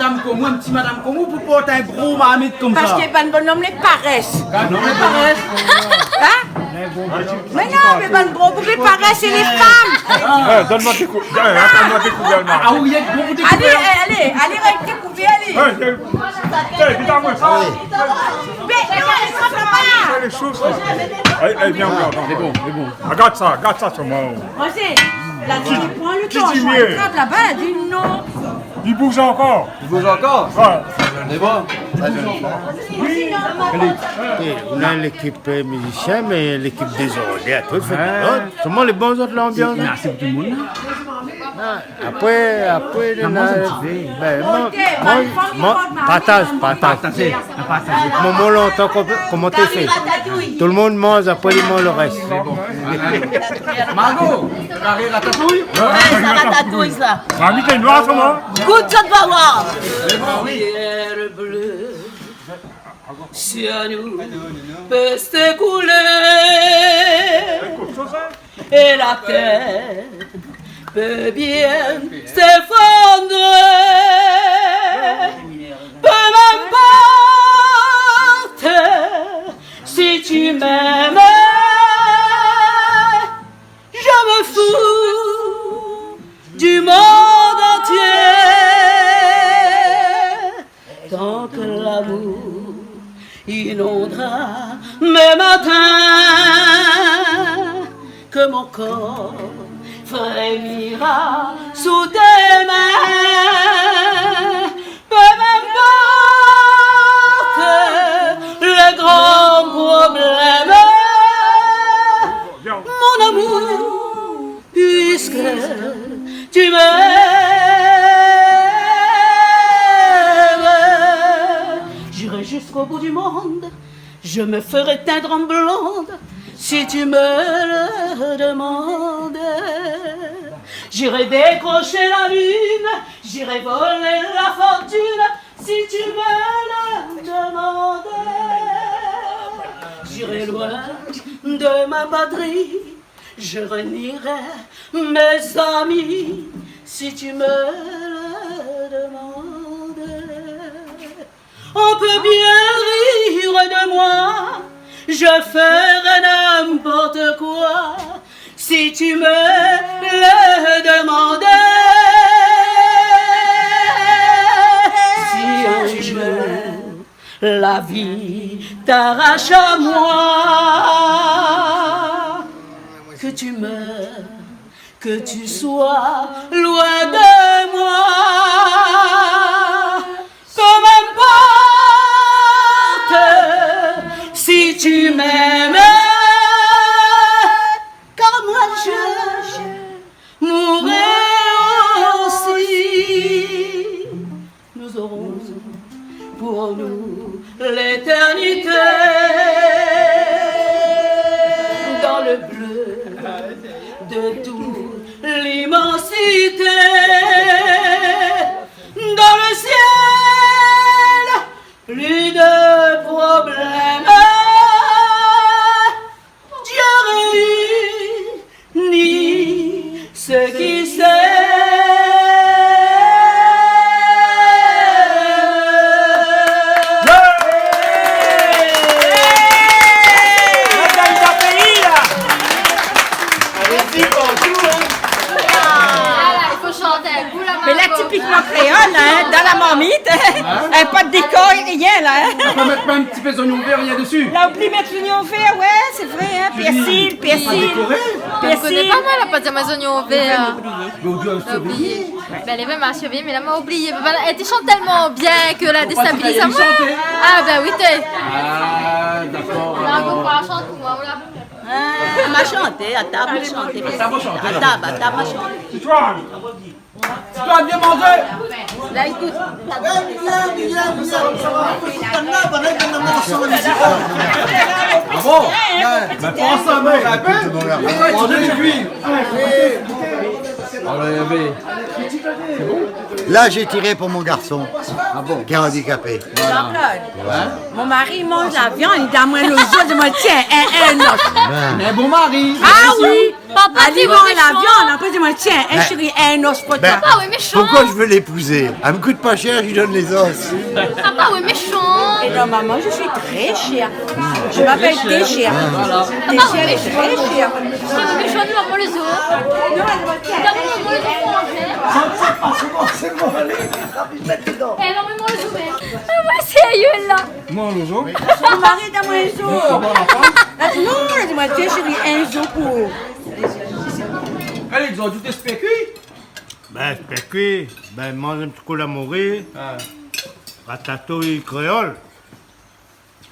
madame comme moi, un petit madame comme vous, pour porter un gros marmite comme ça? Parce que les bonhommes les paraissent. Non, les paraissent. Hein? Mais non, mais les gros pour les paraissent, c'est les femmes. Donne-moi tes coups. Donne-moi tes coups, Delma. Ah oui, il y a beaucoup de coups. Allez, découvrir, allez. Dis-moi ça. Mais non, elle ne pas. Les choses. Allez, viens, c'est bon. Regarde ça sur moi. Vas-y, la dit, prends le temps. Qui dit mieux? Regarde là-bas, elle dit non. Il bouge encore. Ouais. C'est bon. On a l'équipe musicien, mais l'équipe des autres. Tout le monde les bons autres l'ambiance. Merci pour tout le monde. Après, partage. Maman longtemps, comment t'es fait? Tout le monde mange, après il mange le reste. Margot, carré ratatouille? Ouais, ça ratatouille ça. Mamie, t'es noire, ça, moi? Goûte ça de voir. Rivière bleue, sur nous peut s'écouler et la terre peut bien s'effondrer. Peu m'importe si tu m'aimes, je me fous du monde entier. Tant que l'amour inondera mes matins, que mon corps frémira sous tes mains. Peu m'importe le grand problème, mon amour, puisque tu m'aimes. Jusqu'au bout du monde, je me ferai teindre en blonde si tu me le demandes. J'irai décrocher la lune, j'irai voler la fortune si tu me le demandes. J'irai loin de ma patrie, je renierai mes amis si tu me le demandes. On peut bien rire de moi, je ferai n'importe quoi si tu me le demandais. Si un jour la vie t'arrache à moi, que tu meurs, que tu sois loin de moi, peu m'importe si tu m'aimes, car moi je mourrai aussi. Nous aurons pour nous l'éternité dans le bleu de toute l'immensité, dans le ciel, plus de problèmes. Dieu réunit ce qui s'aiment. Mais là, typiquement créole, hein, dans la marmite, hein, pas de décor, rien, là. Hein. On peut mettre pas un petit peu d'oignon vert, rien dessus. Là, oublie mettre l'oignon vert, ouais, c'est vrai, hein. Persil. Je connais pas mal la pâte à mes oignons verts. J'ai oublié. Ben, elle est même à chevet, mais elle m'a oublié. Elle chante tellement bien que la déstabilise à moi. Ah, ben oui, t'es. Ah, d'accord. On va chanter, voilà. Elle m'a chanté, à table, elle chanté. À table, chanté. Tu dois bien manger. Là, écoute. Ah bon? Ben, prends ça, mec. Mangez du cuir. Là, j'ai tiré pour mon garçon, qui est handicapé. Jean-Claude, mon mari mange la viande, il donne moi le jour, je me tiens, un os. Mais bon mari. Ah oui, Papa, Elle dit bon, la viande, après dis-moi, tiens, un chéri, un os pour toi. Papa, oui, méchant. Pourquoi je veux l'épouser? Elle me coûte pas cher, je lui donne les os. Papa, oui, méchant. Et non, maman, je suis très chère. Je m'appelle Téchère. Téchère est très chère. C'est méchant, nous avons les os. Nous avons les os pour manger. C'est bon, allez. Eh non, mais moi, les os, moi, c'est aïeul, là. Moi, le zoo. Mon mari, donne-moi un zoo. Non, dis-moi, tiens, chéri, un zoo pour... Allez, ils ont ajouté spécu. Ben, spécu, ben, mange un petit coup l'amouré, ratatouille créole.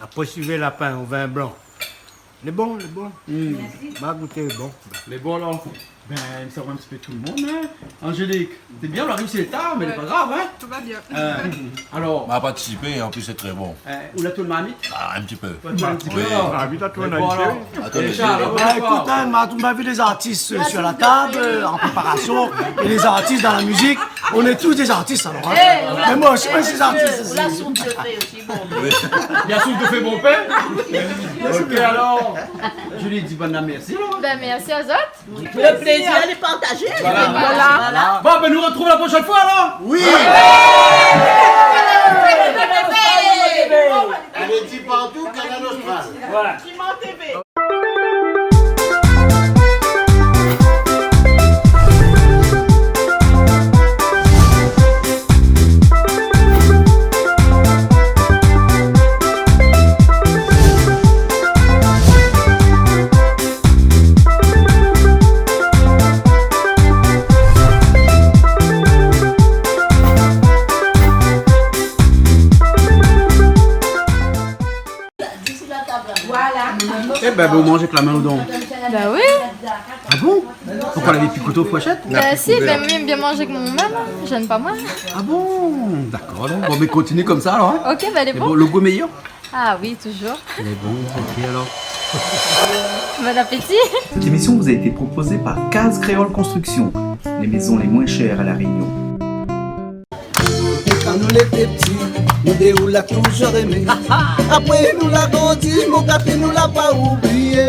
Après, suivez lapin au vin blanc. Les bons, les bons. Ma goûter est bon. Les bons, là. Ben, ça va un petit peu tout le monde, hein. Angélique, t'es bien, on a réussi tard, mais c'est pas grave, hein. Tout va bien. Alors. On a participé, en plus c'est très bon. Où la tourne marmite? Ah, un petit peu. Un petit peu. Ah, vite à toi, Bon, Naïf. alors. Attendez, Écoute, on a vu les artistes sur la table, en préparation, et les artistes dans la musique. On est tous des artistes alors. Hein. Mais moi, je suis pas ces artistes. La soupe de fée aussi, bon. Il y a soupe de fait bon père. Ok, alors. Julie dit bonne merci, alors. Ben, merci aux autres. Le plaisir, elle est partagée. Voilà. Bon, ben nous retrouvons la prochaine fois, alors. Oui. Elle est dit partout, Canal Austral. Voilà. Eh ben, vous mangez avec la main au don. Ben oui. Ah bon? Pourquoi elle avait picoté aux fourchettes? Ben si, ben moi, j'aime bien manger avec mon maman. Je n'aime pas moi. Ah bon? D'accord, bon, mais continue comme ça, alors. Hein? Ok, ben elle est Et bon. le goût meilleur? Ah oui, toujours. Elle est bon, ok, alors. Bon appétit. Cette émission vous a été proposée par Case Créole Construction, les maisons les moins chères à La Réunion. Quand nous l'étions petits, nous déroulons l'a toujours aimé. Après nous l'a grandi, mon café nous l'a pas oublié.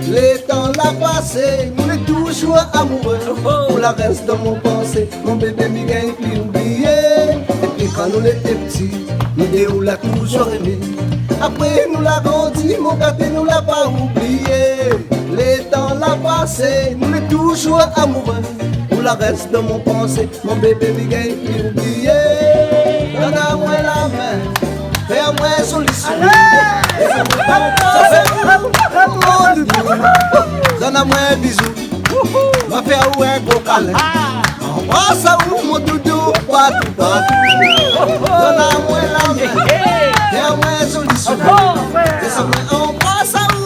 Les temps l'a passé, nous est toujours amoureux. Pour la reste de mon pensée, mon bébé m'y gagne plus oublié. Et puis quand nous l'étions petits, nous déroulons l'a toujours aimé. Après nous l'a grandi, mon café nous l'a pas oublié. Les temps l'a passé, nous est toujours amoureux. Pour la reste de mon pensée, mon bébé m'y gagne plus oublié. Donne-moi la main, fais-moi son lissou. Donne-moi un bisou, va faire un gros câlin. Embrasse à où mon doudou, partout, partout. Donne-moi la main, fais-moi son lissou. Embrasse à où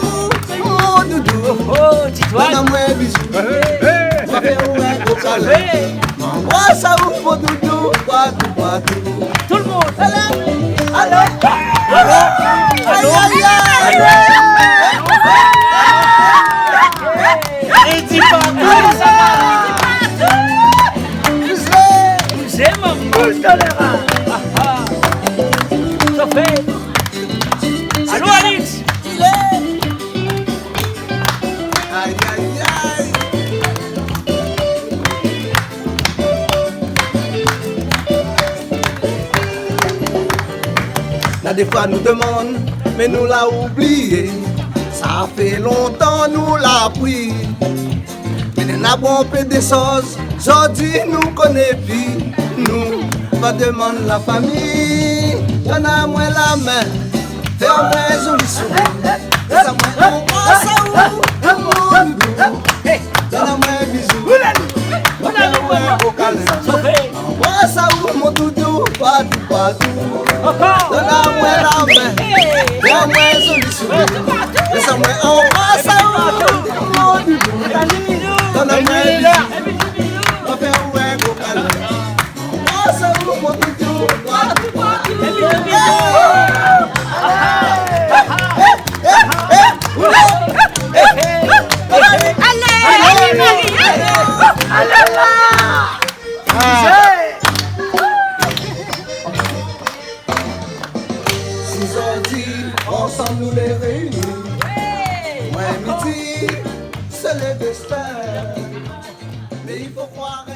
mon doudou. Donne-moi un bisou, va faire un gros câlin. Embrasse à où mon doudou, partout, partout. Tout le monde. Allez. Et dis pas vous aimons tous dans les rangs. Ça fait. Allô Alix. Aïe aïe aïe. Là des fois nous demande, mais nous l'a oublié. Ça fait longtemps nous l'a pris. Mais nous n'avons pas des choses, aujourd'hui nous connaissons plus. Nous, pas demander la famille. Donne-moi la main, fais-moi joli sourire. Donne-moi un donne-moi un bisou. Donne-moi un beau câlin. Embrasse à où mon doudou, partout, partout. Donne-moi la main, fais-moi un joli sourire. Laisse-moi embrasse à où mon doudou. Donne-moi un bisou, va faire un beau câlin. Embrasse à où mon doudou, partout, partout. Allez, Marie. Allez là. Si on dit, ensemble nous les réunis. Moi, midi, c'est le destin. Mais il faut croire